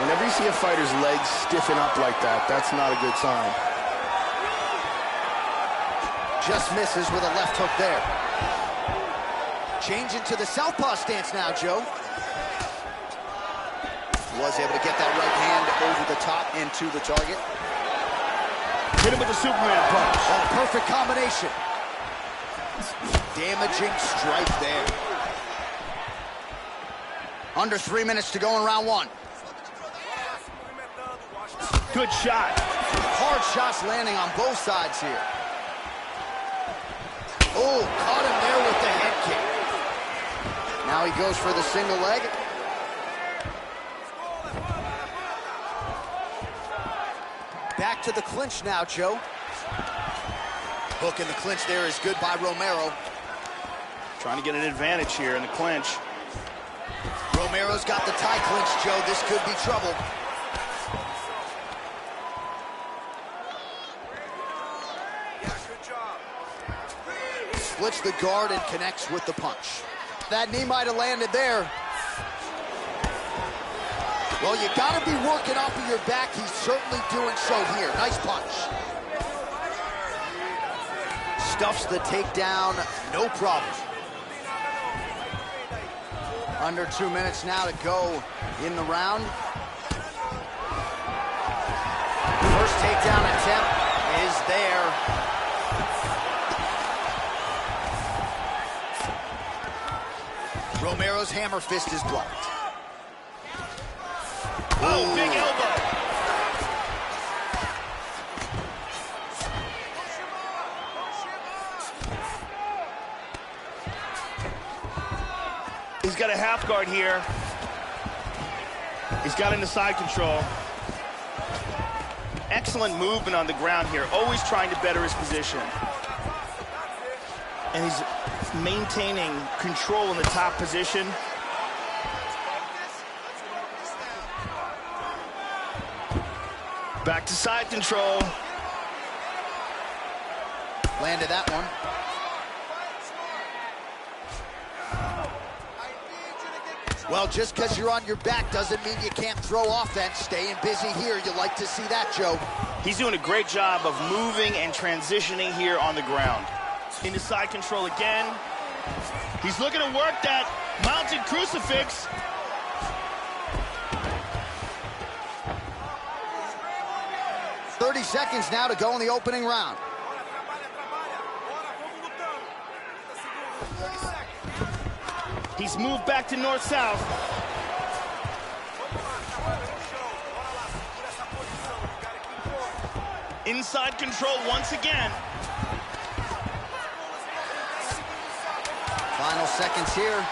Whenever you see a fighter's legs stiffen up like that, that's not a good sign. Just misses with a left hook there. Changing to the southpaw stance now, Joe. Was able to get that right hand over the top and to the target. Hit him with the Superman punch. Oh, perfect combination. Damaging strike there. Under 3 minutes to go in round one. Good shot. Hard shots landing on both sides here. Oh, caught him there with the head kick. Now he goes for the single leg. Back to the clinch now, Joe. Hook in the clinch there is good by Romero. Trying to get an advantage here in the clinch. Romero's got the tie clinch, Joe. This could be trouble. Splits the guard and connects with the punch. That knee might have landed there. Well, you got to be working off of your back. He's certainly doing so here. Nice punch. Stuffs the takedown, no problem. Under 2 minutes now to go in the round. First takedown attempt is there. Romero's hammer fist is blocked. Oh, big elbow. He's got a half guard here. He's got into side control. Excellent movement on the ground here, always trying to better his position. And he's maintaining control in the top position. Back to side control. Landed that one. Well, just because you're on your back doesn't mean you can't throw offense. Staying busy here, you like to see that, Joe. He's doing a great job of moving and transitioning here on the ground. Into side control again. He's looking to work that mounted crucifix. Seconds now to go in the opening round. He's moved back to north-south. Inside control once again. Final seconds here.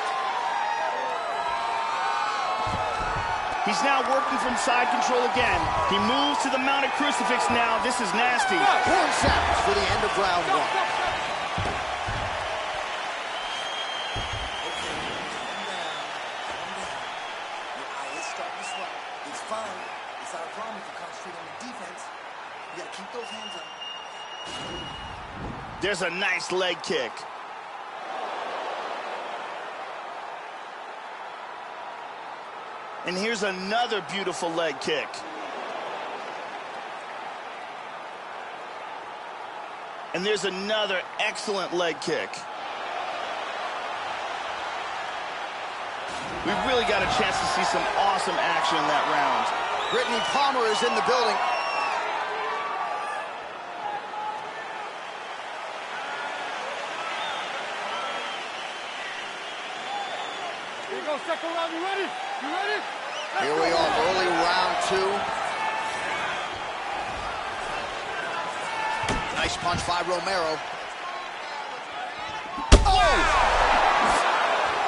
He's now working from side control again. He moves to the mounted crucifix now. This is nasty. 4 seconds for the end of round one. Let's start this one. It's fine. It's not a problem if you concentrate on the defense. You gotta keep those hands up. There's a nice leg kick. And here's another beautiful leg kick. And there's another excellent leg kick. We've really got a chance to see some awesome action in that round. Brittany Palmer is in the building. Here goes second round. You ready? You ready? Here we are, early round 2. Nice punch by Romero. Oh!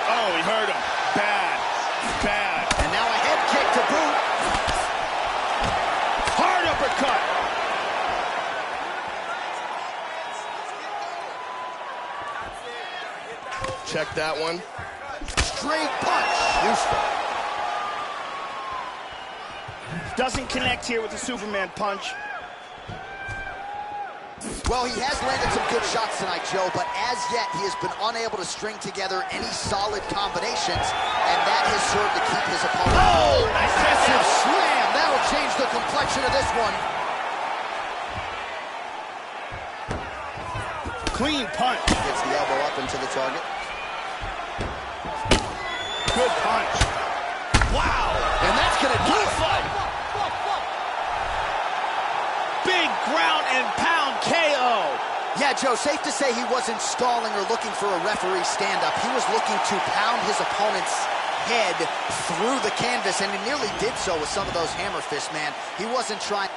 Oh, he hurt him. Bad. Bad. And now a head kick to boot. Hard uppercut. Check that one. Straight punch. Useful. Doesn't connect here with the Superman punch. Well, he has landed some good shots tonight, Joe, but as yet, he has been unable to string together any solid combinations, and that has served to keep his opponent. Oh, massive slam! That'll change the complexion of this one. Clean punch. Gets the elbow up into the target. Good punch. Wow. And that's gonna do it. Big ground and pound KO. Yeah, Joe, safe to say he wasn't stalling or looking for a referee stand-up. He was looking to pound his opponent's head through the canvas, and he nearly did so with some of those hammer fists, man. He wasn't trying...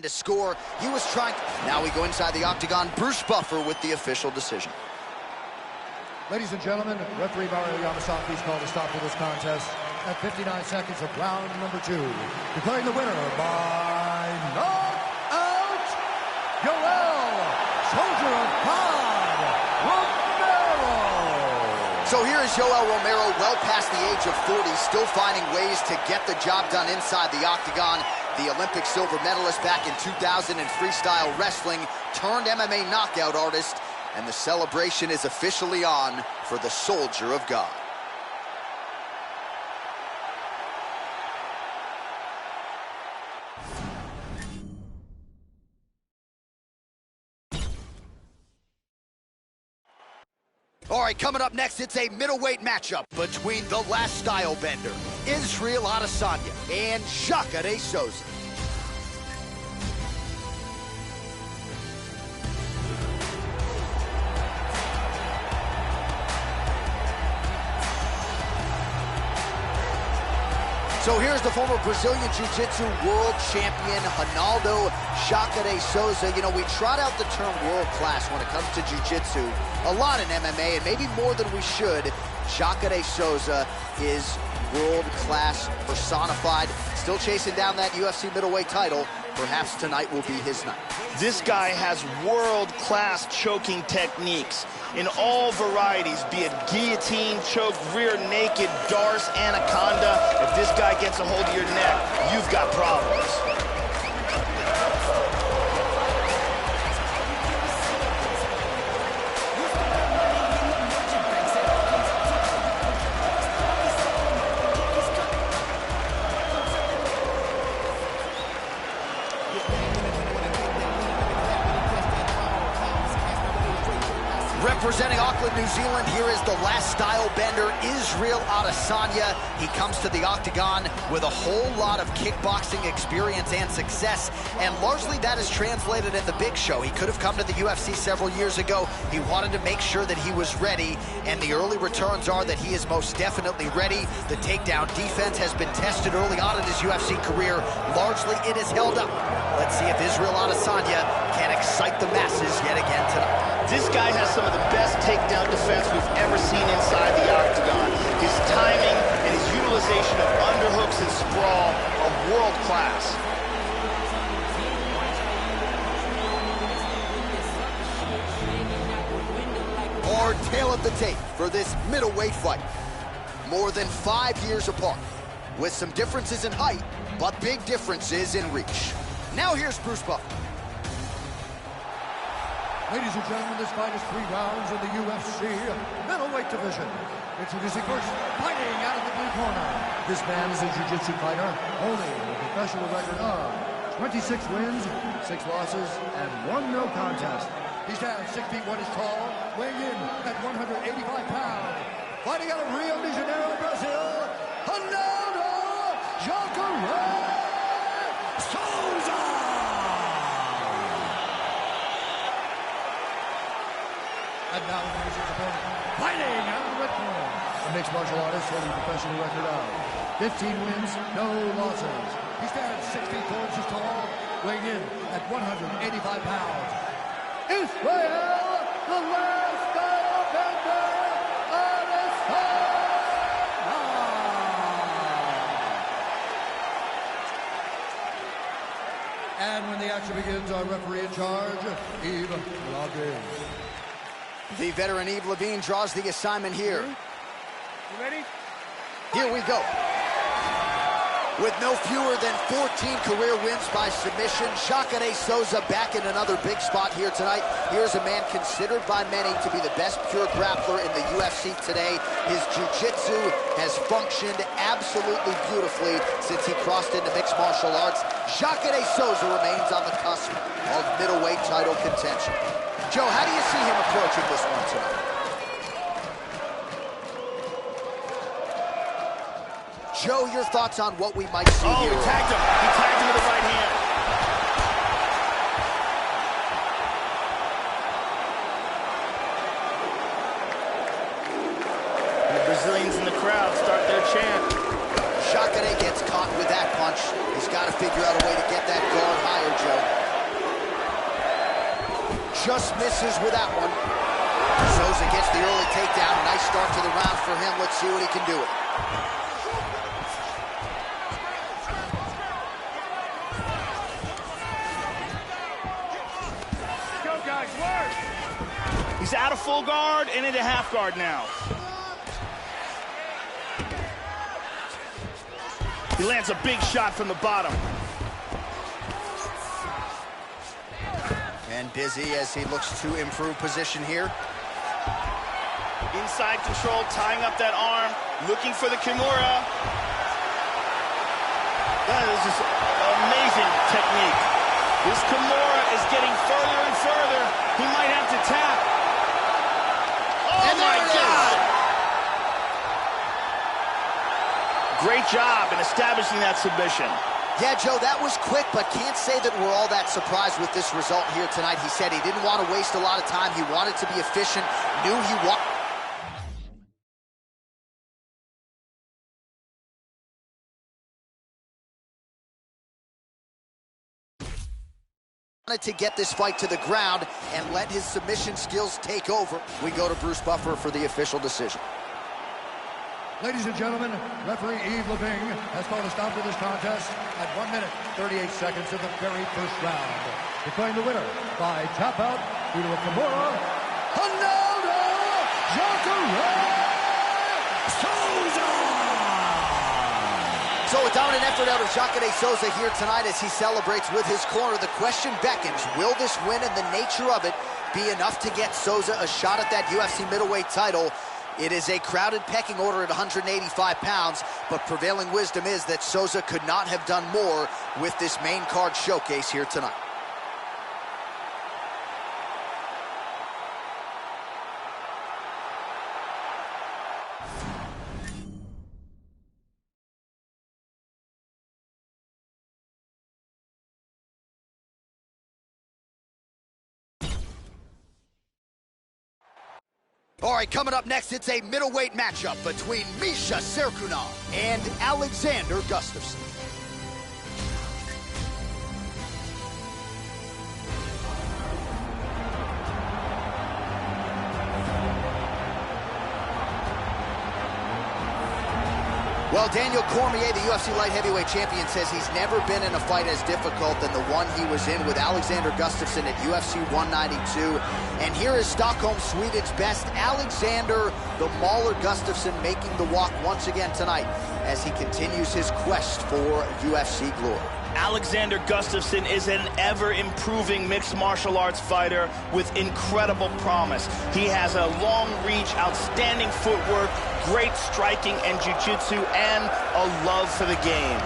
to score. He was trying. Now we go inside the octagon. Bruce Buffer with the official decision. Ladies and gentlemen, referee Mario Yamasaki's called a stop to this contest at 59 seconds of round number 2. Declaring the winner by knockout, Yoel, Soldier of God, Romero. So here is Yoel Romero, well past the age of 40, still finding ways to get the job done inside the octagon. The Olympic silver medalist back in 2000 in freestyle wrestling, turned MMA knockout artist, and the celebration is officially on for the Soldier of God. All right, coming up next, it's a middleweight matchup between the last style bender, Israel Adesanya, and Jacare Souza. So here's the former Brazilian Jiu-Jitsu world champion, Ronaldo Jacare Souza. You know, we trot out the term world class when it comes to Jiu-Jitsu a lot in MMA, and maybe more than we should. Jacare Souza is world class personified, still chasing down that UFC middleweight title. Perhaps tonight will be his night. This guy has world-class choking techniques in all varieties, be it guillotine, choke, rear naked, Darce, anaconda. If this guy gets a hold of your neck, you've got problems. Representing Auckland, New Zealand, here is the last style bender, Israel Adesanya. He comes to the octagon with a whole lot of kickboxing experience and success, and largely that is translated in the big show. He could have come to the UFC several years ago. He wanted to make sure that he was ready, and the early returns are that he is most definitely ready. The takedown defense has been tested early on in his UFC career. Largely, it has held up. Let's see if Israel Adesanya can excite the masses yet again tonight. This guy has some of the best takedown defense we've ever seen inside the octagon. His timing and his utilization of underhooks and sprawl are world class. Hard tail of the tape for this middleweight fight. More than 5 years apart, with some differences in height, but big differences in reach. Now here's Bruce Buffer. Ladies and gentlemen, this fight is 3 rounds in the UFC middleweight division. Introducing first, fighting out of the blue corner. This man is a jiu-jitsu fighter, holding a professional record of 26 wins, 6 losses, and 1 no contest. He stands 6 feet 1 inches tall, weighing in at 185 pounds. Fighting out of Rio de Janeiro, Brazil, Ronaldo Jacare Souza! And now here's his opponent, fighting out of the red corner, a mixed martial artist holding a professional record of 15 wins, no losses. He stands 6 feet 4 inches tall, weighing in at 185 pounds. Israel, the last style And when the action begins, our referee in charge, Yves Levine. The veteran Yves Levine draws the assignment here. You ready? Here we go. With no fewer than 14 career wins by submission, Jacare Souza back in another big spot here tonight. Here's a man considered by many to be the best pure grappler in the UFC today. His jiu-jitsu has functioned absolutely beautifully since he crossed into mixed martial arts. Jacare Souza remains on the cusp of middleweight title contention. Joe, how do you see him approaching this one tonight? Joe, your thoughts on what we might see here? He tagged him. He tagged him with the right hand. The Brazilians in the crowd start their chant. Jacare gets caught with that punch. He's got to figure out a way to get that guard higher, Joe. Just misses with that one. Souza gets the early takedown. Nice start to the round for him. Let's see what he can do with it. He's out of full guard and into half guard now. He lands a big shot from the bottom. And dizzy as he looks to improve position here. Inside control, tying up that arm, looking for the Kimura. That is just amazing technique. This Kimura is getting further and further. He might have to tap. Oh my God! Great job in establishing that submission. Yeah, Joe, that was quick, but can't say that we're all that surprised with this result here tonight. He said he didn't want to waste a lot of time. He wanted to be efficient, knew he wanted to get this fight to the ground and let his submission skills take over. We go to Bruce Buffer for the official decision. Ladies and gentlemen, referee Yves Levine has called a stop to this contest at 1 minute, 38 seconds of the very first round. Declaring the winner by tap out due to a Kimura, Ronaldo Jacare Souza! So a dominant effort out of Jacare Souza here tonight as he celebrates with his corner. The question beckons, will this win and the nature of it be enough to get Souza a shot at that UFC middleweight title? It is a crowded pecking order at 185 pounds, but prevailing wisdom is that Souza could not have done more with this main card showcase here tonight. All right, coming up next, it's a middleweight matchup between Misha Serkunov and Alexander Gustafsson. Well, Daniel Cormier, the UFC light heavyweight champion, says he's never been in a fight as difficult than the one he was in with Alexander Gustafsson at UFC 192. And here is Stockholm, Sweden's best, Alexander the Mauler Gustafsson, making the walk once again tonight as he continues his quest for UFC glory. Alexander Gustafsson is an ever-improving mixed martial arts fighter with incredible promise. He has a long reach, outstanding footwork, great striking and jiu-jitsu, and a love for the game.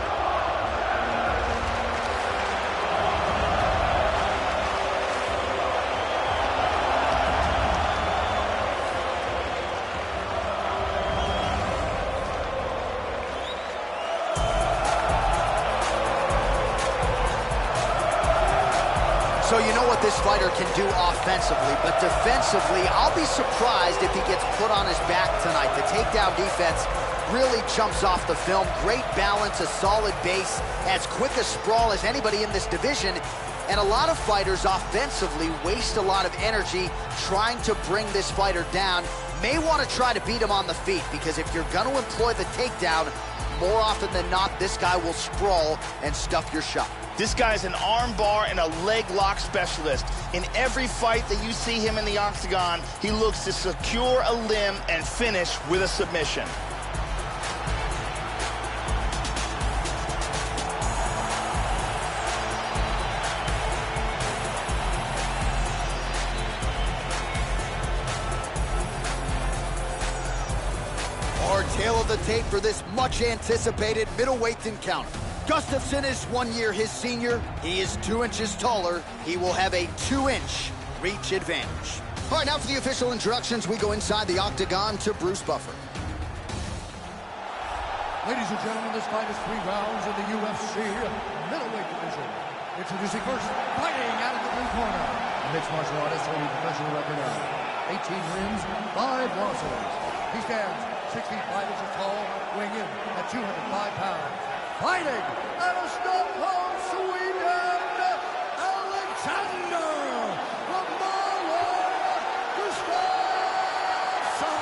So you know what this fighter can do offensively, but defensively, I'll be surprised if he gets put on his back tonight. The takedown defense really jumps off the film. Great balance, a solid base, as quick a sprawl as anybody in this division. And a lot of fighters offensively waste a lot of energy trying to bring this fighter down. May want to try to beat him on the feet, because if you're going to employ the takedown, more often than not, this guy will sprawl and stuff your shot. This guy's an arm bar and a leg lock specialist. In every fight that you see him in the octagon, he looks to secure a limb and finish with a submission. Our tale of the tape for this much-anticipated middleweight encounter. Gustafsson is 1 year his senior. He is 2 inches taller. He will have a 2-inch reach advantage. All right, now for the official introductions, we go inside the octagon to Bruce Buffer. Ladies and gentlemen, this fight is 3 rounds in the UFC middleweight division. Introducing first, fighting out of the blue corner. Mixed martial artist holding professional record of 18 wins, 5 losses. He stands 6 feet 5 inches tall, weighing in at 205 pounds. Fighting out of Stockholm, Sweden, Alexander Gustafsson.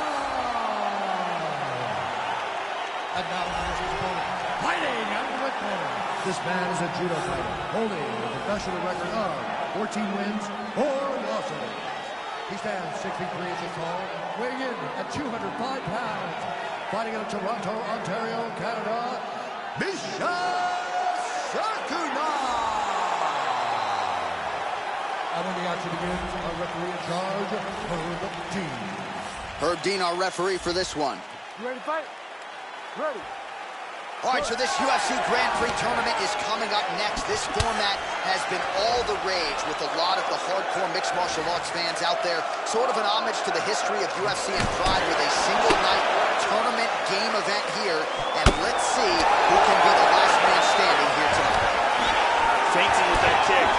And now here's his opponent, fighting out of the red corner. This man is a judo fighter, holding a professional record of 14 wins, 4 losses. He stands 6 feet 3 inches tall, weighing in at 205 pounds. Fighting out of Toronto, Ontario, Canada, Misha Sakuna. And when the action begins, our referee in charge, Herb Dean. Herb Dean, our referee for this one. You ready to fight? Ready. All right, so this UFC Grand Prix tournament is coming up next. This format has been all the rage with a lot of the hardcore mixed martial arts fans out there. Sort of an homage to the history of UFC and Pride with a single-night tournament game event here. And let's see who can be the last man standing here tonight. Fainting with that kick.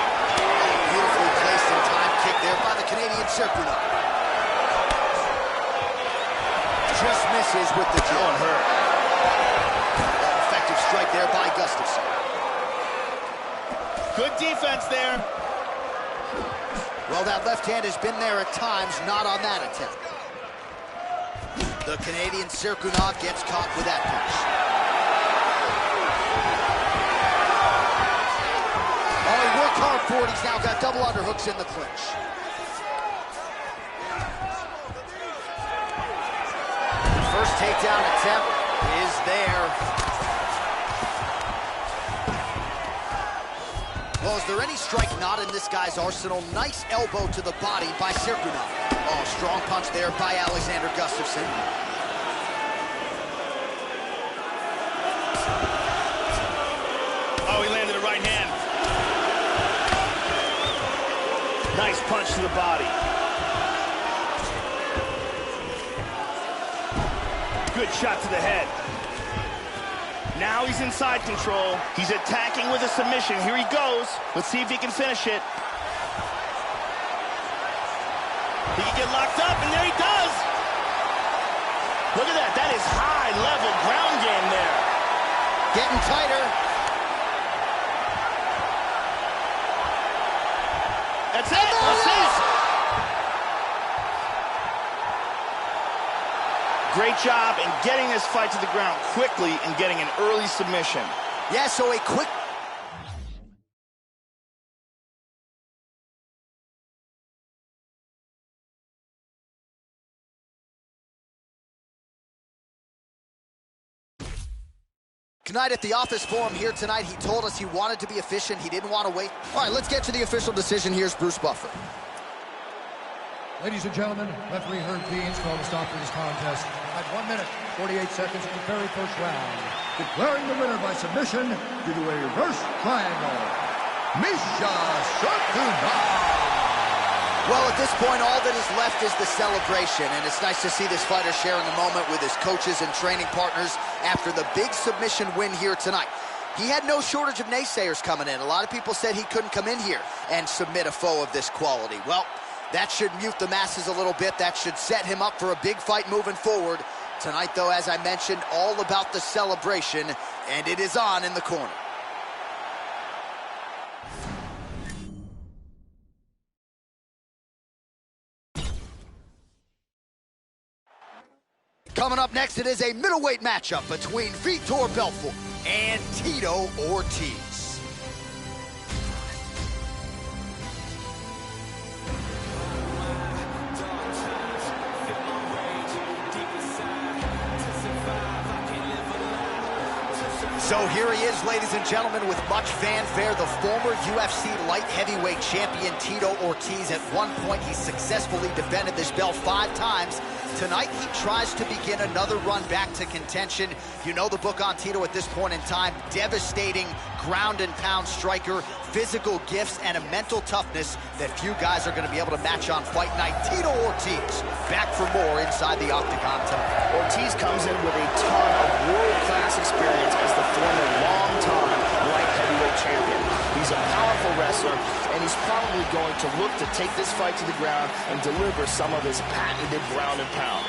Beautifully placed and timed kick there by the Canadian Serpuna. Just misses with the jaw. That one hurt. Effective strike there by Gustafsson. Good defense there. Well, that left hand has been there at times, not on that attempt. The Canadian Serpuna gets caught with that punch. Oh, he worked hard for it. He's now got double underhooks in the clinch. The first takedown attempt is there. Well, is there any strike not in this guy's arsenal? Nice elbow to the body by Serpuna. Oh, strong punch there by Alexander Gustafsson. Oh, he landed a right hand. Nice punch to the body. Good shot to the head. Now he's inside control. He's attacking with a submission. Here he goes. Let's see if he can finish it. He can get locked up, and there he does. Look at that. That is high-level ground game there. Getting tighter. That's it. That's it. Great job in getting this fight to the ground quickly and getting an early submission. Yeah, so a quick... Tonight at the office forum here tonight, he told us he wanted to be efficient. He didn't want to wait. All right, let's get to the official decision. Here's Bruce Buffer. Ladies and gentlemen, referee Herb Dean's called a stop to this contest at 1 minute, 48 seconds of the very first round, declaring the winner by submission due to a reverse triangle, Misha Sakuna. Well, at this point, all that is left is the celebration, and it's nice to see this fighter sharing a moment with his coaches and training partners after the big submission win here tonight. He had no shortage of naysayers coming in. A lot of people said he couldn't come in here and submit a foe of this quality. Well, that should mute the masses a little bit. That should set him up for a big fight moving forward. Tonight, though, as I mentioned, all about the celebration, and it is on in the corner. Coming up next, it is a middleweight matchup between Vitor Belfort and Tito Ortiz. So here he is, ladies and gentlemen, with much fanfare, the former UFC light heavyweight champion Tito Ortiz. At one point, he successfully defended this belt 5 times. Tonight, he tries to begin another run back to contention. You know the book on Tito at this point in time. Devastating ground and pound striker, physical gifts, and a mental toughness that few guys are going to be able to match on fight night. Tito Ortiz, back for more inside the octagon tonight. Ortiz comes in with a ton of world-class experience as the former long-time light heavyweight champion. He's a powerful wrestler, and he's probably going to look to take this fight to the ground and deliver some of his patented ground and pound.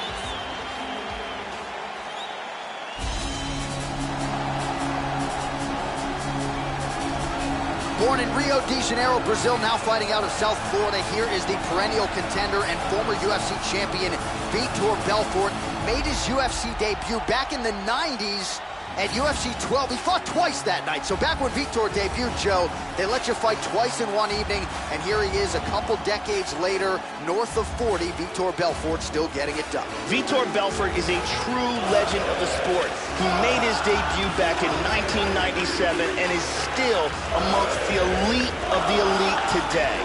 Born in Rio de Janeiro, Brazil, now fighting out of South Florida, here is the perennial contender and former UFC champion Vitor Belfort. Made his UFC debut back in the 90s at UFC 12. He fought twice that night. So back when Vitor debuted, Joe, they let you fight twice in one evening, and here he is a couple decades later, north of 40, Vitor Belfort still getting it done. Vitor Belfort is a true legend of the sport. He made his debut back in 1997 and is still amongst the elite of the elite today.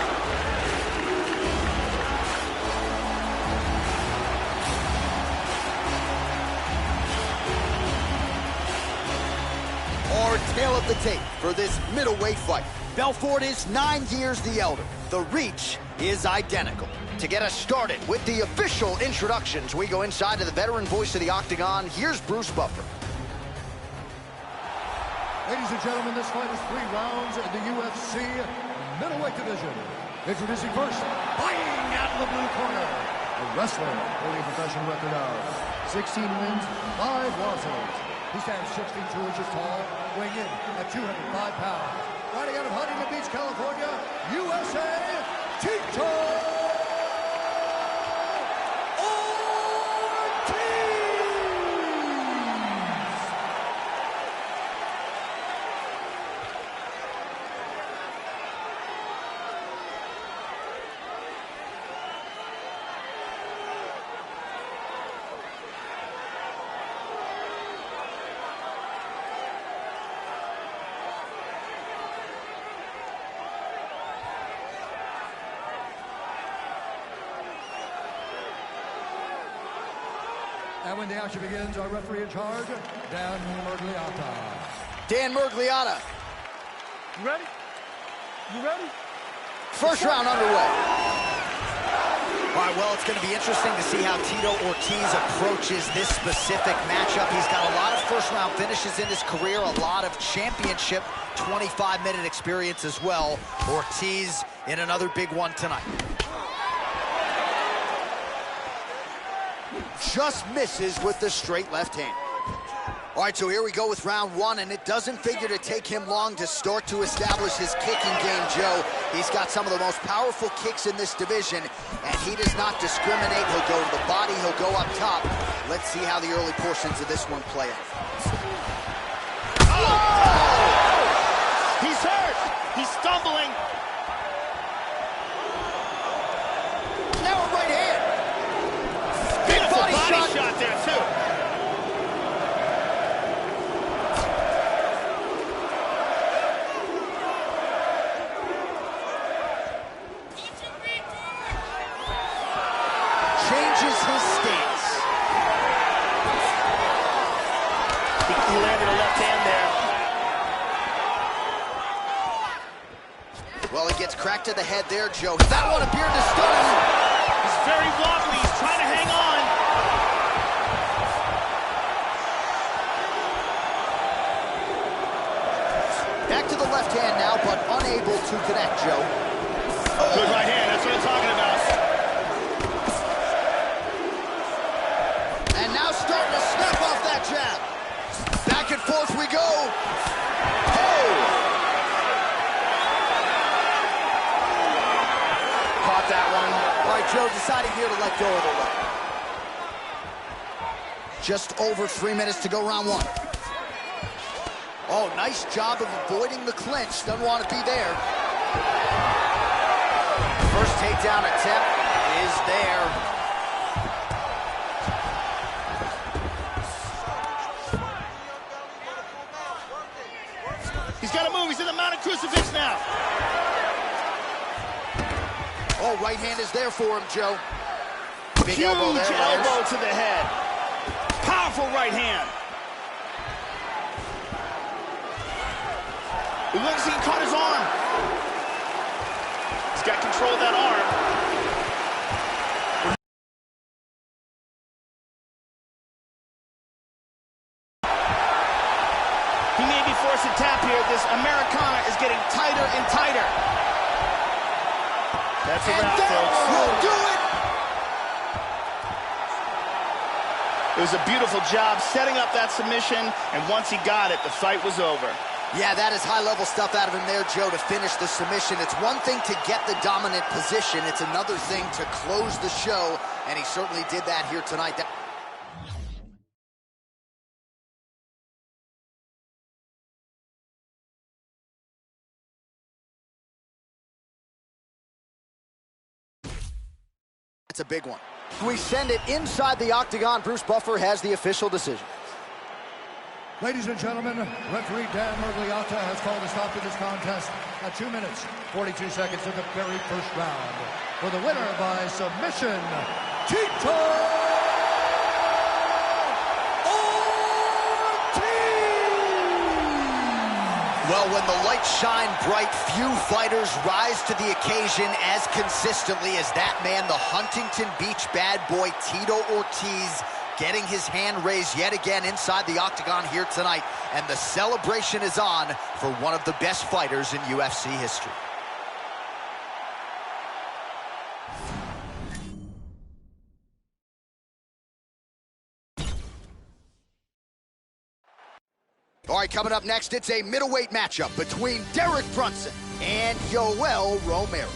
Our tale of the tape for this middleweight fight. Belfort is 9 years the elder. The reach is identical. To get us started with the official introductions, we go inside to the veteran voice of the octagon. Here's Bruce Buffer. Ladies and gentlemen, this fight is 3 rounds in the UFC middleweight division. Introducing first, fighting out of the blue corner, a wrestler holding a professional record of 16 wins, 5 losses. He stands 62 inches tall, weighing in at 205 pounds. Riding out of Huntington Beach, California, USA, Tito Ortiz! And when the action begins, our referee in charge, Dan Murgliata. Dan Murgliata. You ready? You ready? First round underway. All right, well, it's going to be interesting to see how Tito Ortiz approaches this specific matchup. He's got a lot of first-round finishes in his career, a lot of championship 25-minute experience as well. Ortiz in another big one tonight. Just misses with the straight left hand. All right, so here we go with round 1, and it doesn't figure to take him long to start to establish his kicking game, Joe. He's got some of the most powerful kicks in this division, and he does not discriminate. He'll go to the body, he'll go up top. Let's see how the early portions of this one play out. Oh! He's hurt! He's stumbling! Now a right hand! Beautiful body shot there, too. Changes his stance. He landed a left hand there. Well, he gets cracked to the head there, Joe. That one appeared to stun him. He's very wobbly. He's trying to hang on. Back to the left hand now, but unable to connect, Joe. Good right hand, that's what I'm talking about. And now starting to snap off that jab. Back and forth we go. Oh! Caught that one. All right, Joe, deciding here to let go of the leg. Just over 3 minutes to go, round one. Oh, nice job of avoiding the clinch. Doesn't want to be there. First takedown attempt is there. He's got to move. He's in the mounted crucifix now. Oh, right hand is there for him, Joe. Big Huge elbow there. Elbow to the head. Powerful right hand. It looks like he caught his arm. He's got control of that arm. He may be forced to tap here. This Americana is getting tighter and tighter. That's a wrap, folks. Will do it. It was a beautiful job setting up that submission, and once he got it, the fight was over. Yeah, that is high-level stuff out of him there, Joe, to finish the submission. It's one thing to get the dominant position. It's another thing to close the show, and he certainly did that here tonight. That's a big one. We send it inside the octagon. Bruce Buffer has the official decision. Ladies and gentlemen, referee Dan Mergliata has called a stop to this contest at 2 minutes, 42 seconds of the very first round. For the winner by submission, Tito Ortiz! Well, when the lights shine bright, few fighters rise to the occasion as consistently as that man, the Huntington Beach bad boy, Tito Ortiz, getting his hand raised yet again inside the octagon here tonight. And the celebration is on for one of the best fighters in UFC history. All right, coming up next, it's a middleweight matchup between Derek Brunson and Yoel Romero.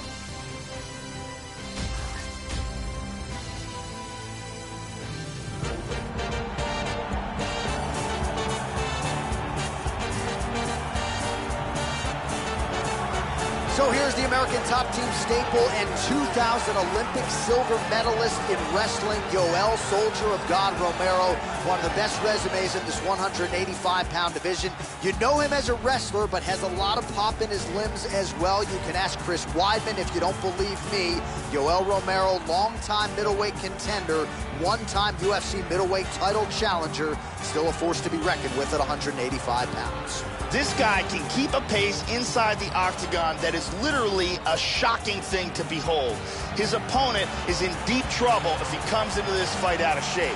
So here's the American top team staple and 2000 Olympic silver medalist in wrestling, Yoel Soldier of God Romero, one of the best resumes in this 185-pound division. You know him as a wrestler, but has a lot of pop in his limbs as well. You can ask Chris Weidman if you don't believe me. Yoel Romero, longtime middleweight contender, one-time UFC middleweight title challenger, still a force to be reckoned with at 185 pounds. This guy can keep a pace inside the octagon that is literally a shocking thing to behold. His opponent is in deep trouble if he comes into this fight out of shape.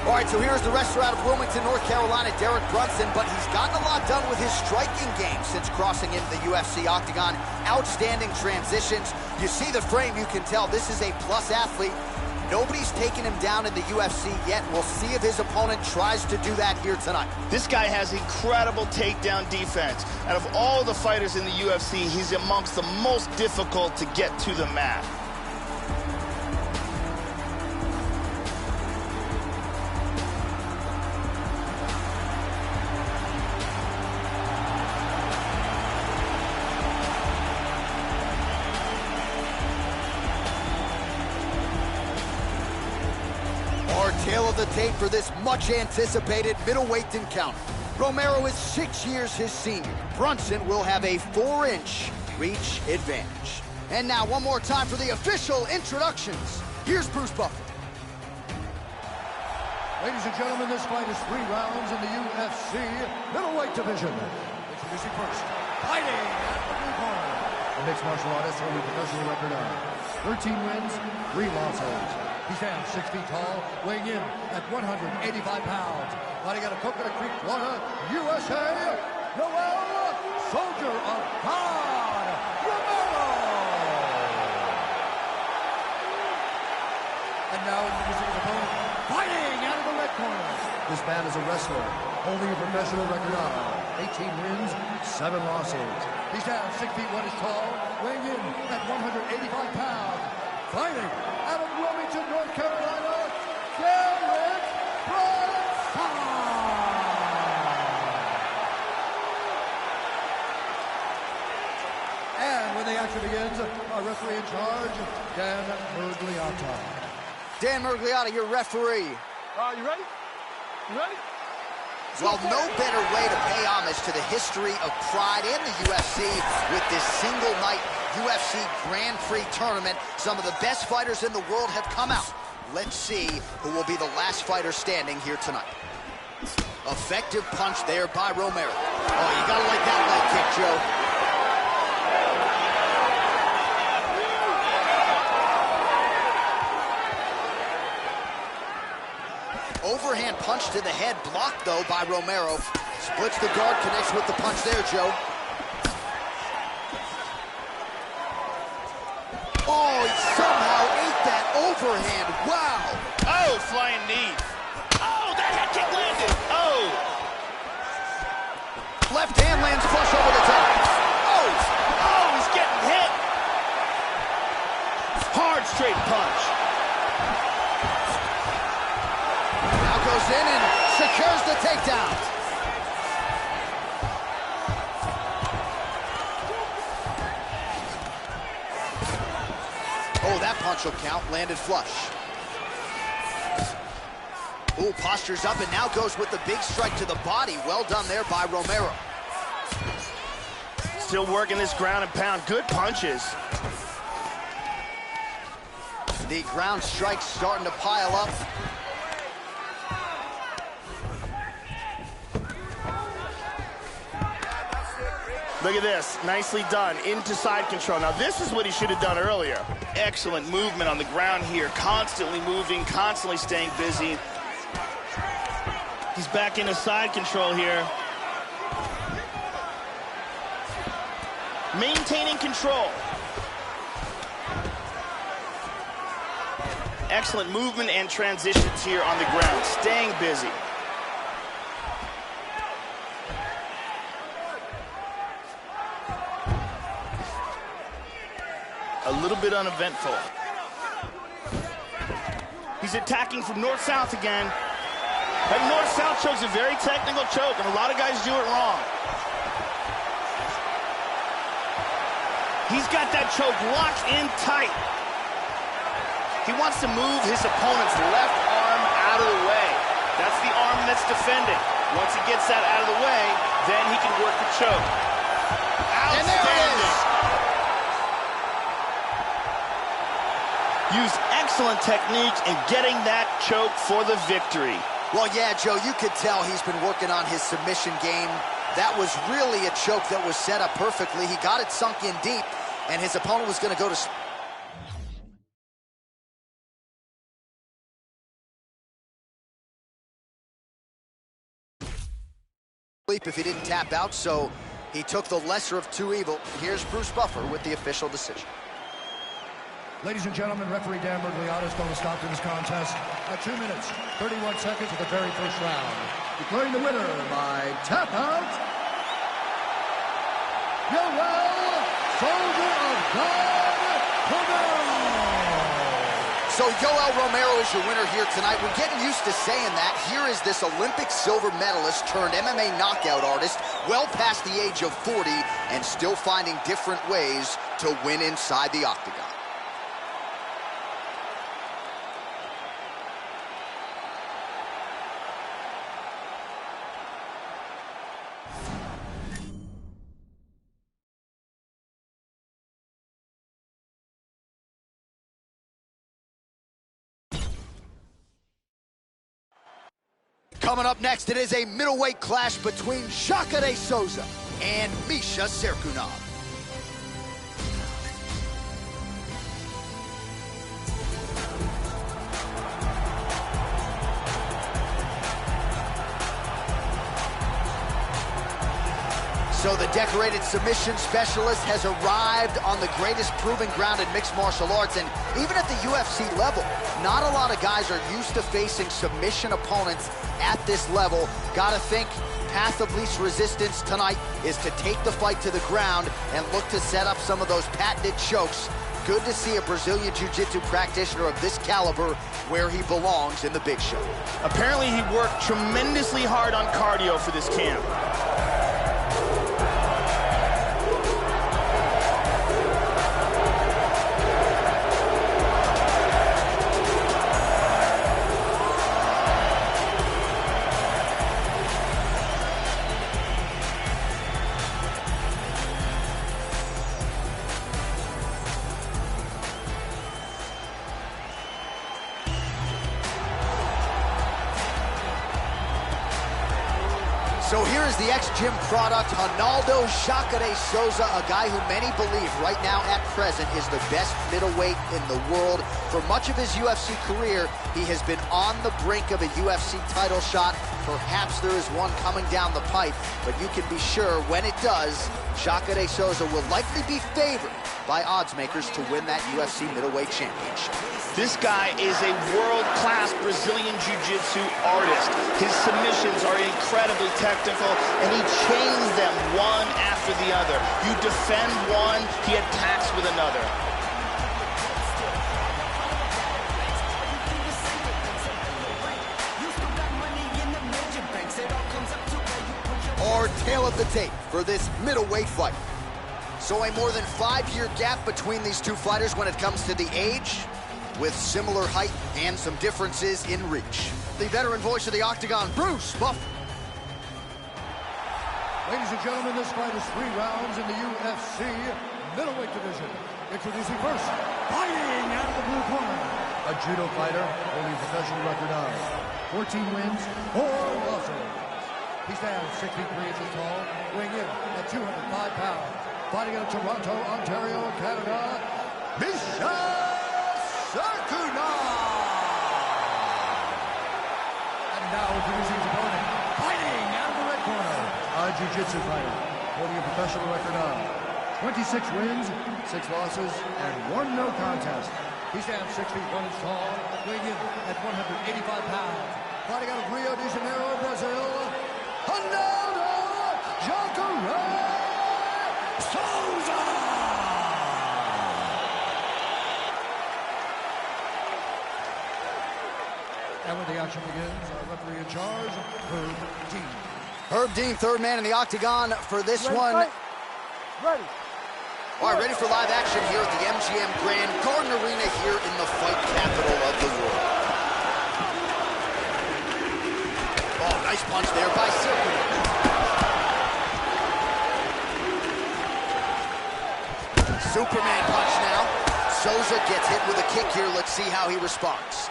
All right, so here's the wrestler out of Wilmington, North Carolina, Derek Brunson, but he's gotten a lot done with his striking game since crossing into the UFC octagon. Outstanding transitions. You see the frame, you can tell this is a plus athlete. Nobody's taken him down in the UFC yet. We'll see if his opponent tries to do that here tonight. This guy has incredible takedown defense. Out of all the fighters in the UFC, he's amongst the most difficult to get to the mat. Tail of the tape for this much-anticipated middleweight encounter. Romero is 6 years his senior. Brunson will have a 4-inch reach advantage. And now, one more time for the official introductions. Here's Bruce Buffer. Ladies and gentlemen, this fight is 3 rounds in the UFC middleweight division. Introducing first, fighting at the blue corner. A mixed martial artist holding a professional record of 13 wins, 3 losses. He stands 6 feet tall, weighing in at 185 pounds. Fighting out of Coconut Creek, Florida, USA, Noel, Soldier of God, Romero. And now introducing his opponent, fighting out of the red corner. This man is a wrestler, holding a professional record of 18 wins, 7 losses. He stands 6 feet 1 inch tall, weighing in at 185 pounds. Fighting out of Wilmington, North Carolina, Derek Bronson. And when the action begins, our referee in charge, Dan Murgliata. Dan Murgliata, your referee. You ready? You ready? Well, no better way to pay homage to the history of pride in the UFC with this single-night UFC Grand Prix tournament. Some of the best fighters in the world have come out. Let's see who will be the last fighter standing here tonight. Effective punch there by Romero. Oh, you gotta like that leg kick, Joe. Overhand punch to the head, blocked though by Romero. Splits the guard, connects with the punch there, Joe. Oh, he somehow ate that overhand. Wow. Oh, flying knee. Oh, that head kick landed. Oh. Left hand lands flush over the top. Oh, oh, he's getting hit. Hard straight punch. Goes in and secures the takedown. Oh, that punch will count. Landed flush. Oh, postures up and now goes with the big strike to the body. Well done there by Romero. Still working this ground and pound. Good punches. The ground strikes starting to pile up. Look at this, nicely done, into side control. Now this is what he should have done earlier. Excellent movement on the ground here, constantly moving, constantly staying busy. He's back into side control here. Maintaining control. Excellent movement and transitions here on the ground, staying busy. A little bit uneventful. He's attacking from north-south again. That north-south choke's a very technical choke, and a lot of guys do it wrong. He's got that choke locked in tight. He wants to move his opponent's left arm out of the way. That's the arm that's defending. Once he gets that out of the way, then he can work the choke. And there it is. Used excellent technique in getting that choke for the victory. Well, yeah, Joe, you could tell he's been working on his submission game. That was really a choke that was set up perfectly. He got it sunk in deep, and his opponent was going to go to sleep if he didn't tap out, so he took the lesser of two evils. Here's Bruce Buffer with the official decision. Ladies and gentlemen, referee Dan Murgliata is going to stop to this contest at 2 minutes, 31 seconds of the very first round. Declaring the winner by tap out, Yoel, Soldier of God, Romero. So Yoel Romero is your winner here tonight. We're getting used to saying that. Here is this Olympic silver medalist turned MMA knockout artist, well past the age of 40, and still finding different ways to win inside the octagon. Coming up next, it is a middleweight clash between Jacare Souza and Misha Serkunov. So the decorated submission specialist has arrived on the greatest proving ground in mixed martial arts, and even at the UFC level, not a lot of guys are used to facing submission opponents at this level. Gotta think path of least resistance tonight is to take the fight to the ground and look to set up some of those patented chokes. Good to see a Brazilian Jiu-Jitsu practitioner of this caliber where he belongs in the big show. Apparently he worked tremendously hard on cardio for this camp. So here is the ex-gym product, Ronaldo Jacare Souza, a guy who many believe right now at present is the best middleweight in the world. For much of his UFC career, he has been on the brink of a UFC title shot. Perhaps there is one coming down the pipe, but you can be sure when it does, Jacare Souza will likely be favored by odds makers to win that UFC middleweight championship. This guy is a world-class Brazilian Jiu-Jitsu artist. His submissions are incredibly technical, and he chains them one after the other. You defend one, he attacks with another. Our tale of the tape for this middleweight fight. So a more than 5-year gap between these two fighters when it comes to the age, with similar height and some differences in reach. The veteran voice of the Octagon, Bruce Buffer. Ladies and gentlemen, this fight is 3 rounds in the UFC middleweight division. Introducing first, fighting out of the blue corner, a judo fighter holding a professional record of 14 wins, 4 losses. He stands 6 feet 3 inches tall, weighing in at 205 pounds. Fighting out of Toronto, Ontario, Canada, Misha Serkunov! And now introducing his opponent, fighting out of the red corner, a jiu-jitsu fighter, holding a professional record of 26 wins, 6 losses, and 1 no contest. He stands 6 feet 1 inch tall, weighing in at 185 pounds. Fighting out of Rio de Janeiro, Brazil, Ronaldo Jacare Souza! And when the action begins, our referee in charge, Herb Dean. Herb Dean, third man in the Octagon for this one. Fight? Ready. All right, ready for live action here at the MGM Grand Garden Arena here in the fight capital of the world. Oh, nice punch there by Serkunov. Superman punch now. Souza gets hit with a kick here. Let's see how he responds.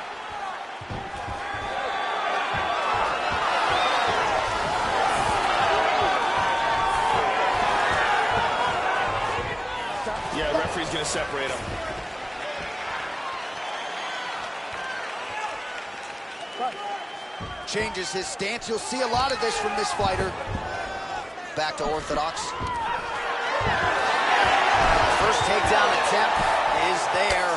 Yeah, the referee's gonna separate him. Changes his stance. You'll see a lot of this from this fighter. Back to orthodox. First takedown attempt is there.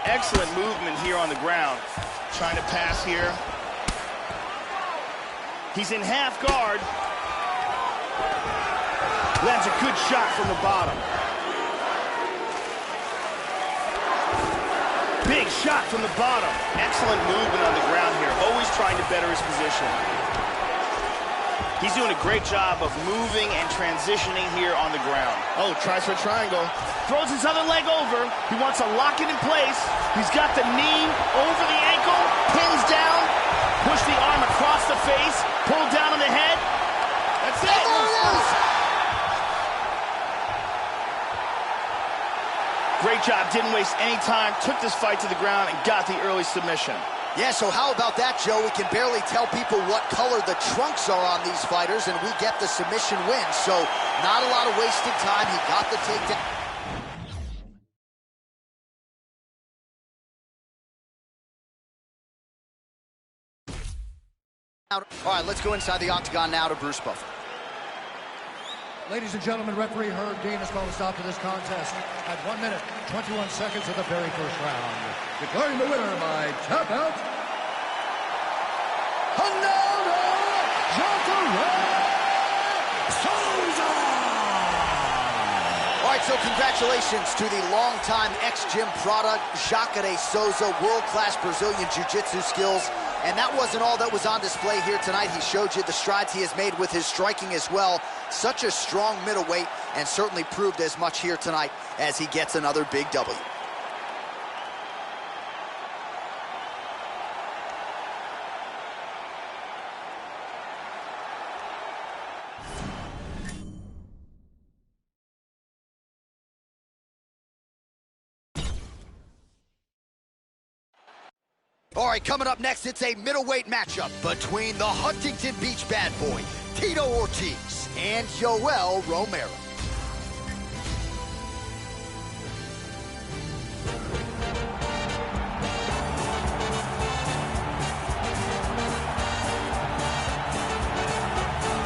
Excellent movement here on the ground. Trying to pass here. He's in half guard. Lands a good shot from the bottom. Big shot from the bottom. Excellent movement on the ground here. Always trying to better his position. He's doing a great job of moving and transitioning here on the ground. Oh, tries for a triangle. Throws his other leg over. He wants to lock it in place. He's got the knee over the ankle, pins down, push the arm across the face, pull down on the head. That's it. Great Great job, didn't waste any time, took this fight to the ground and got the early submission. Yeah, so how about that, Joe? We can barely tell people what color the trunks are on these fighters, and we get the submission win. So not a lot of wasted time. He got the takedown. All right, let's go inside the octagon now to Bruce Buffer. Ladies and gentlemen, referee Herb Dean has called a stop to this contest at 1 minute, 21 seconds of the very first round. Declaring the winner by tap out, All right, so congratulations to the longtime ex-gym product, Jacare Souza, world-class Brazilian jiu-jitsu skills. And that wasn't all that was on display here tonight. He showed you the strides he has made with his striking as well. Such a strong middleweight, and certainly proved as much here tonight as he gets another big W. All right, coming up next, it's a middleweight matchup between the Huntington Beach bad boy, Tito Ortiz, and Yoel Romero.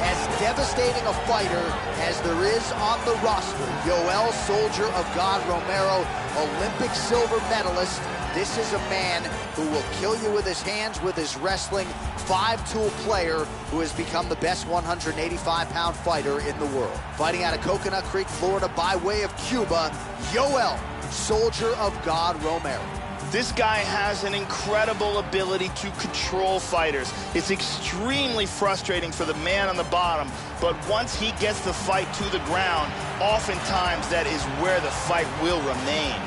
As devastating a fighter as there is on the roster, Yoel Soldier of God Romero, Olympic silver medalist. This is a man who will kill you with his hands, with his wrestling, five-tool player who has become the best 185-pound fighter in the world. Fighting out of Coconut Creek, Florida, by way of Cuba, Yoel, Soldier of God Romero. This guy has an incredible ability to control fighters. It's extremely frustrating for the man on the bottom, but once he gets the fight to the ground, oftentimes that is where the fight will remain.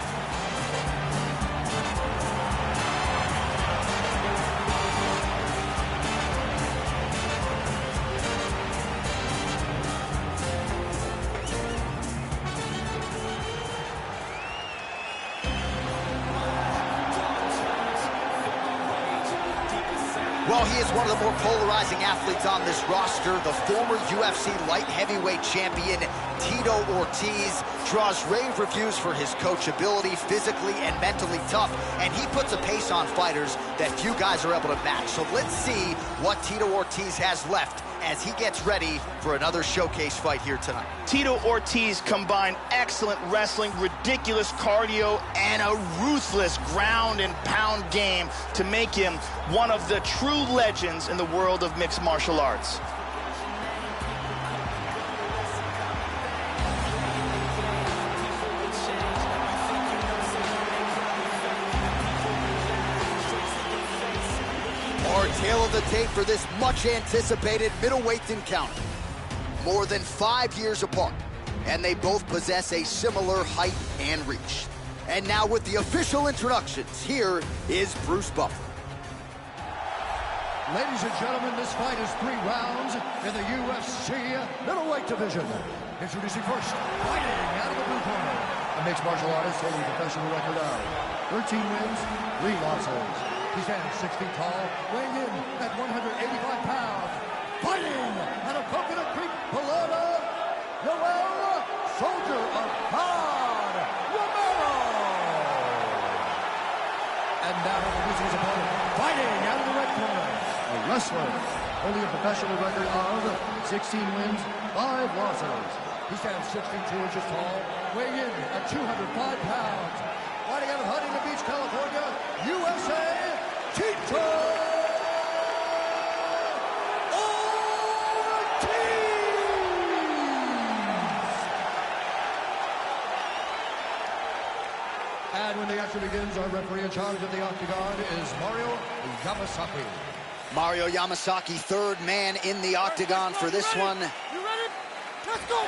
Well, he is one of the more polarizing athletes on this roster. The former UFC light heavyweight champion, Tito Ortiz, draws rave reviews for his coachability, physically and mentally tough, and he puts a pace on fighters that few guys are able to match. So let's see what Tito Ortiz has left as he gets ready for another showcase fight here tonight. Tito Ortiz combined excellent wrestling, ridiculous cardio, and a ruthless ground and pound game to make him one of the true legends in the world of mixed martial arts. Our tail of the tape for this much-anticipated middleweight encounter. More than 5 years apart, and they both possess a similar height and reach. And now with the official introductions, here is Bruce Buffer. Ladies and gentlemen, this fight is 3 rounds in the UFC middleweight division. Introducing first, fighting out of the blue corner, a mixed martial artist holding a professional record of 13 wins, 3 losses. He stands 6 feet tall, weighing in at 185 pounds. Fighting out of Coconut Creek, Florida, Yoel, Soldier of God, Romero. And now introducing his opponent, fighting out of the red corner, a wrestler holding a professional record of 16 wins, 5 losses. He stands 6 feet 2 inches tall, weighing in at 205 pounds. Fighting out of Huntington Beach, California, USA, Tito Ortiz! And when the action begins, our referee in charge of the octagon is Mario Yamasaki. Mario Yamasaki, third man in the octagon for this one. You ready? Let's go!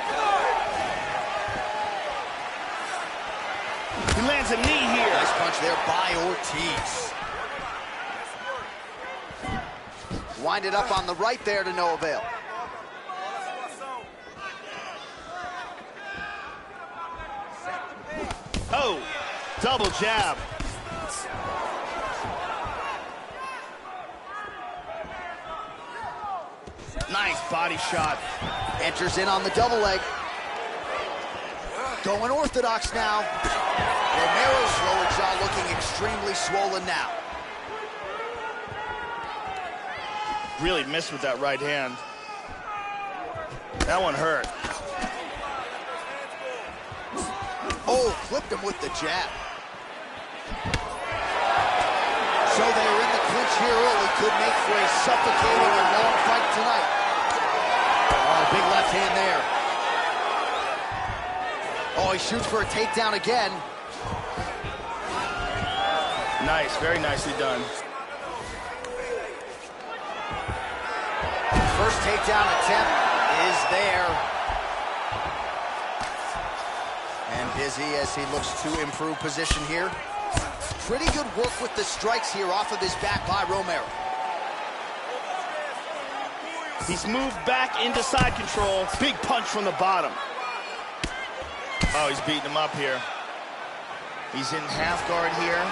He lands a knee here. Nice punch there by Ortiz. Winded up on the right there to no avail. Oh, Double jab. Nice body shot. Enters in on the double leg. Going orthodox now. Romero's lower jaw looking extremely swollen now. Really missed with that right hand. That one hurt. Oh, clipped him with the jab. So they're in the clinch here early. Could make for a suffocating and long fight tonight. Oh, big left hand there. Oh, he shoots for a takedown again. Nice, very nicely done. First takedown attempt is there. And busy as he looks to improve position here. Pretty good work with the strikes here off of his back by Romero. He's moved back into side control. Big punch from the bottom. Oh, he's beating him up here. He's in half guard here.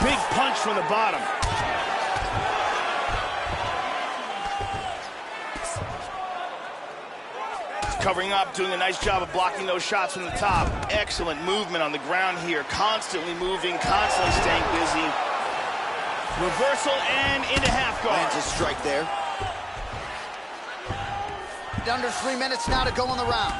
Big punch from the bottom. He's covering up, doing a nice job of blocking those shots from the top. Excellent movement on the ground here. Constantly moving, constantly staying busy. Reversal and into half guard. Lands a strike there. Under 3 minutes now to go in the round.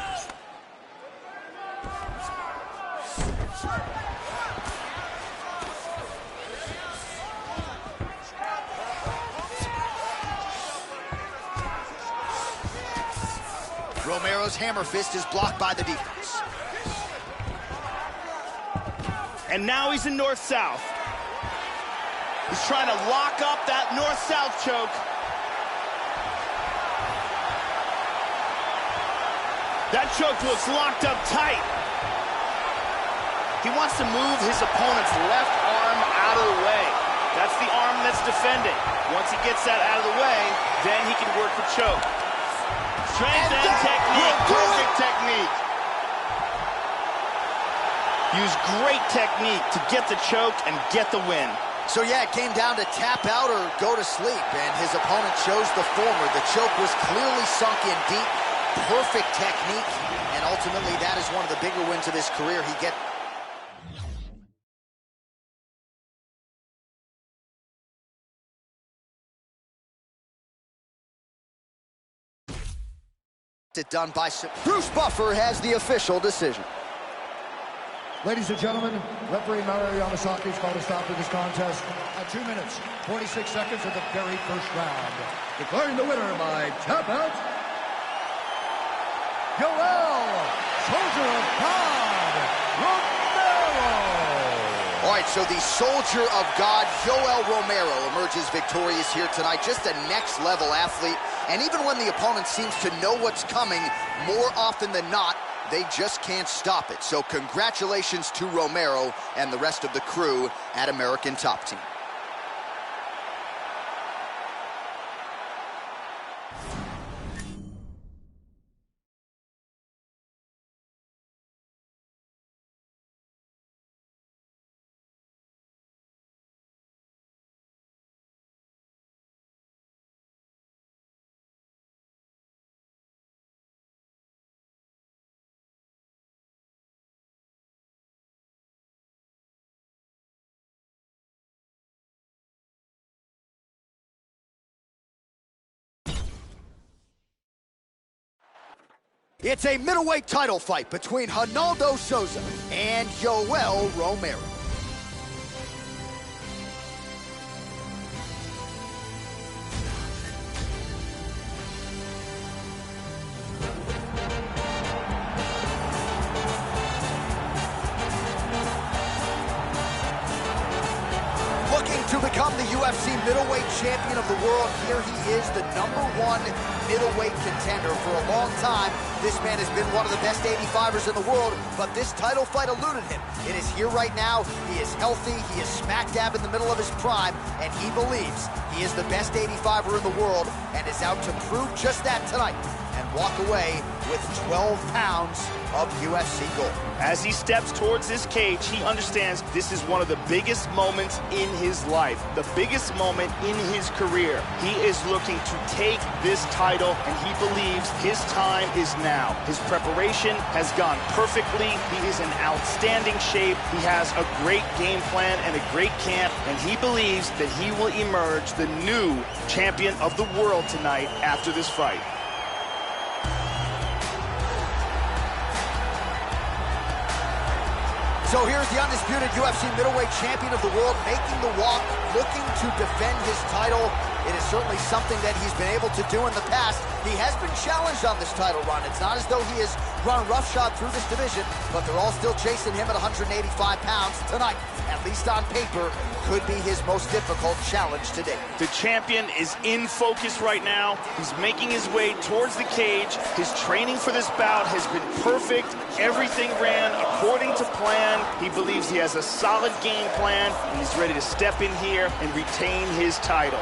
Romero's hammer fist is blocked by the defense. And now he's in north-south. He's trying to lock up that north-south choke. That choke looks locked up tight. He wants to move his opponent's left arm out of the way. That's the arm that's defending. Once he gets that out of the way, then he can work the choke. Strength and technique, perfect technique. Use great technique to get the choke and get the win. So yeah, it came down to tap out or go to sleep, and his opponent chose the former. The choke was clearly sunk in deep. Perfect technique, and ultimately that is one of the bigger wins of his career. He gets it done by Bruce Buffer has the official decision. Ladies and gentlemen, referee Mario Yamasaki has called a stop to this contest at 2 minutes, 46 seconds of the very first round. Declaring the winner by tap out, Yoel, Soldier of God, Romero. All right, so the Soldier of God, Yoel Romero, emerges victorious here tonight. Just a next-level athlete. And even when the opponent seems to know what's coming, more often than not, they just can't stop it. So congratulations to Romero and the rest of the crew at American Top Team. It's a middleweight title fight between Ronaldo Souza and Yoel Romero. Looking to become the UFC middleweight champion of the world, here he is, the #1 middleweight contender. For a long time, this man has been one of the best 85ers in the world, but this title fight eluded him. It is here right now. He is healthy. He is smack dab in the middle of his prime, and he believes he is the best 85er in the world and is out to prove just that tonight. And walk away with 12 pounds of UFC gold. As he steps towards this cage, he understands this is one of the biggest moments in his life, the biggest moment in his career. He is looking to take this title, and he believes his time is now. His preparation has gone perfectly. He is in outstanding shape. He has a great game plan and a great camp, and he believes that he will emerge the new champion of the world tonight after this fight. So here's the undisputed UFC middleweight champion of the world making the walk, looking to defend his title. It is certainly something that he's been able to do in the past. He has been challenged on this title run. It's not as though he has run roughshod through this division, but they're all still chasing him at 185 pounds tonight. At least on paper, could be his most difficult challenge today. The champion is in focus right now. He's making his way towards the cage. His training for this bout has been perfect. Everything ran according to plan. He believes he has a solid game plan, and he's ready to step in here and retain his title.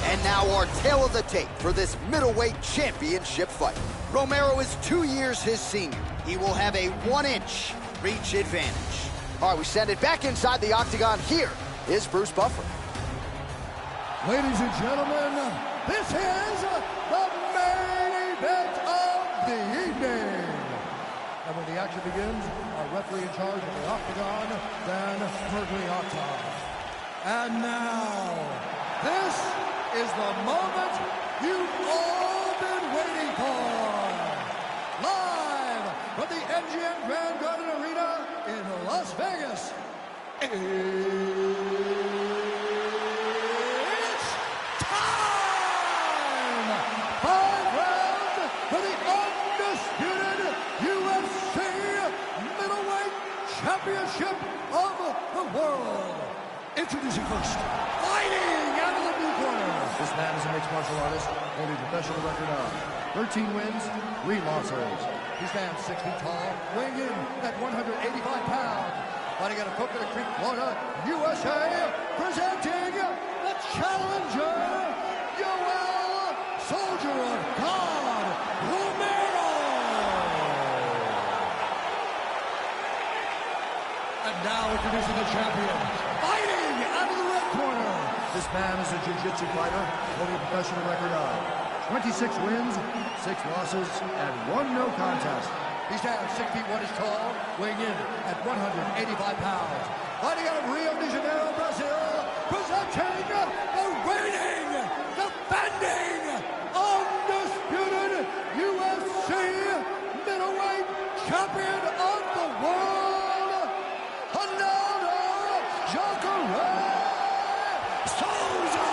And now our tale of the tape for this middleweight championship fight. Romero is 2 years his senior. He will have a 1-inch reach advantage. All right, we send it back inside the octagon. Here is Bruce Buffer. Ladies and gentlemen, this is the main event of the evening. And when the action begins, our referee in charge of the octagon, Dan Murgliata. And now, this is the moment you've all been waiting for. Live from the MGM Grand Garden Arena in Las Vegas. It's time! 5 rounds for the undisputed UFC middleweight championship of the world. Introducing first, fighting out of the blue corner. This man is a mixed martial artist, holding a professional record of 13 wins, 3 losses. He stands 6 feet tall, weighing in at 185 pounds. Fighting out of Coconut Creek, Florida, USA, presenting the challenger, Yoel Soldier of God, Romero. And now introducing the champion, fighting out of the red corner. This man is a jiu-jitsu fighter, holding a professional record of 26 wins, 6 losses, and 1 no contest. He stands 6 feet 1 inches tall, weighing in at 185 pounds. Fighting out of Rio de Janeiro, Brazil, presenting the reigning, defending, undisputed UFC middleweight champion of the world, Ronaldo Jacare Souza.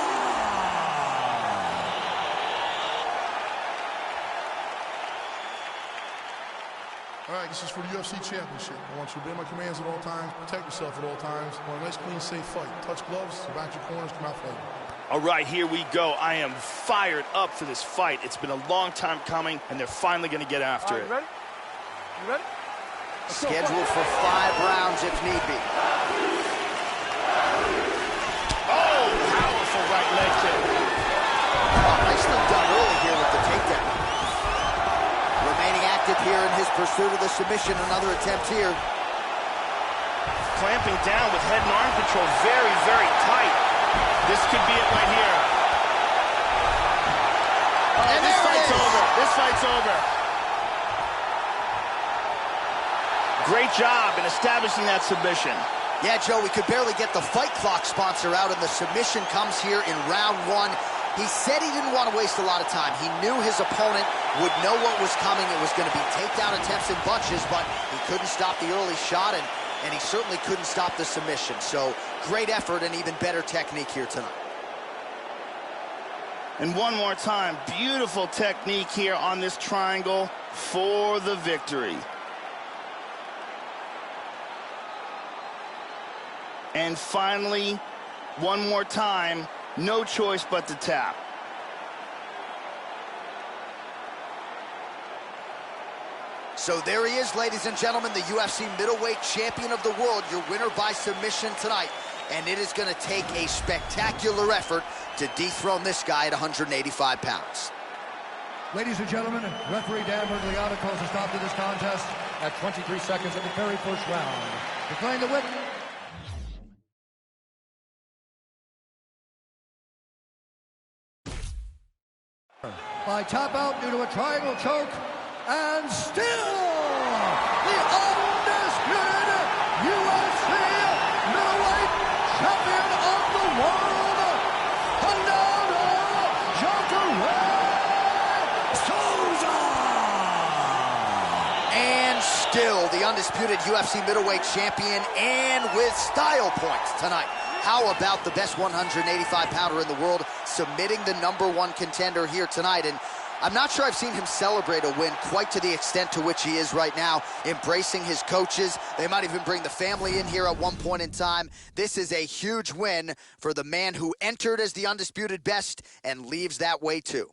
All right, this is for the UFC Championship. I want you to obey my commands at all times, protect yourself at all times. I want a nice, clean, safe fight. Touch gloves, back your corners, come out fighting. All right, here we go. I am fired up for this fight. It's been a long time coming, and they're finally going to get after it. You ready? You ready? Scheduled for 5 rounds if need be. Oh, powerful right leg kick. Oh, nicely done early here with the takedown. Remaining active here in his pursuit of the submission. Another attempt here. Clamping down with head and arm control very, very tight. This could be it right here. Oh, this fight's over. This fight's over. Great job in establishing that submission. Yeah, Joe, we could barely get the Fight Clock sponsor out, and the submission comes here in round 1. He said he didn't want to waste a lot of time. He knew his opponent would know what was coming. It was going to be takedown attempts in bunches, but he couldn't stop the early shot, and he certainly couldn't stop the submission. So great effort and even better technique here tonight. And one more time, beautiful technique here on this triangle for the victory. And finally, one more time, no choice but to tap. So there he is, ladies and gentlemen, the UFC middleweight champion of the world, your winner by submission tonight. And it is going to take a spectacular effort to dethrone this guy at 185 pounds. Ladies and gentlemen, referee Dan Bergliano calls a stop to this contest at 23 seconds of the very first round. Declaring the winner. By tap out due to a triangle choke, and still the undisputed UFC middleweight champion of the world, Fernando Souza. And still the undisputed UFC middleweight champion, and with style points tonight. How about the best 185-pounder in the world submitting the #1 contender here tonight? And I'm not sure I've seen him celebrate a win quite to the extent to which he is right now, embracing his coaches. They might even bring the family in here at one point in time. This is a huge win for the man who entered as the undisputed best and leaves that way too.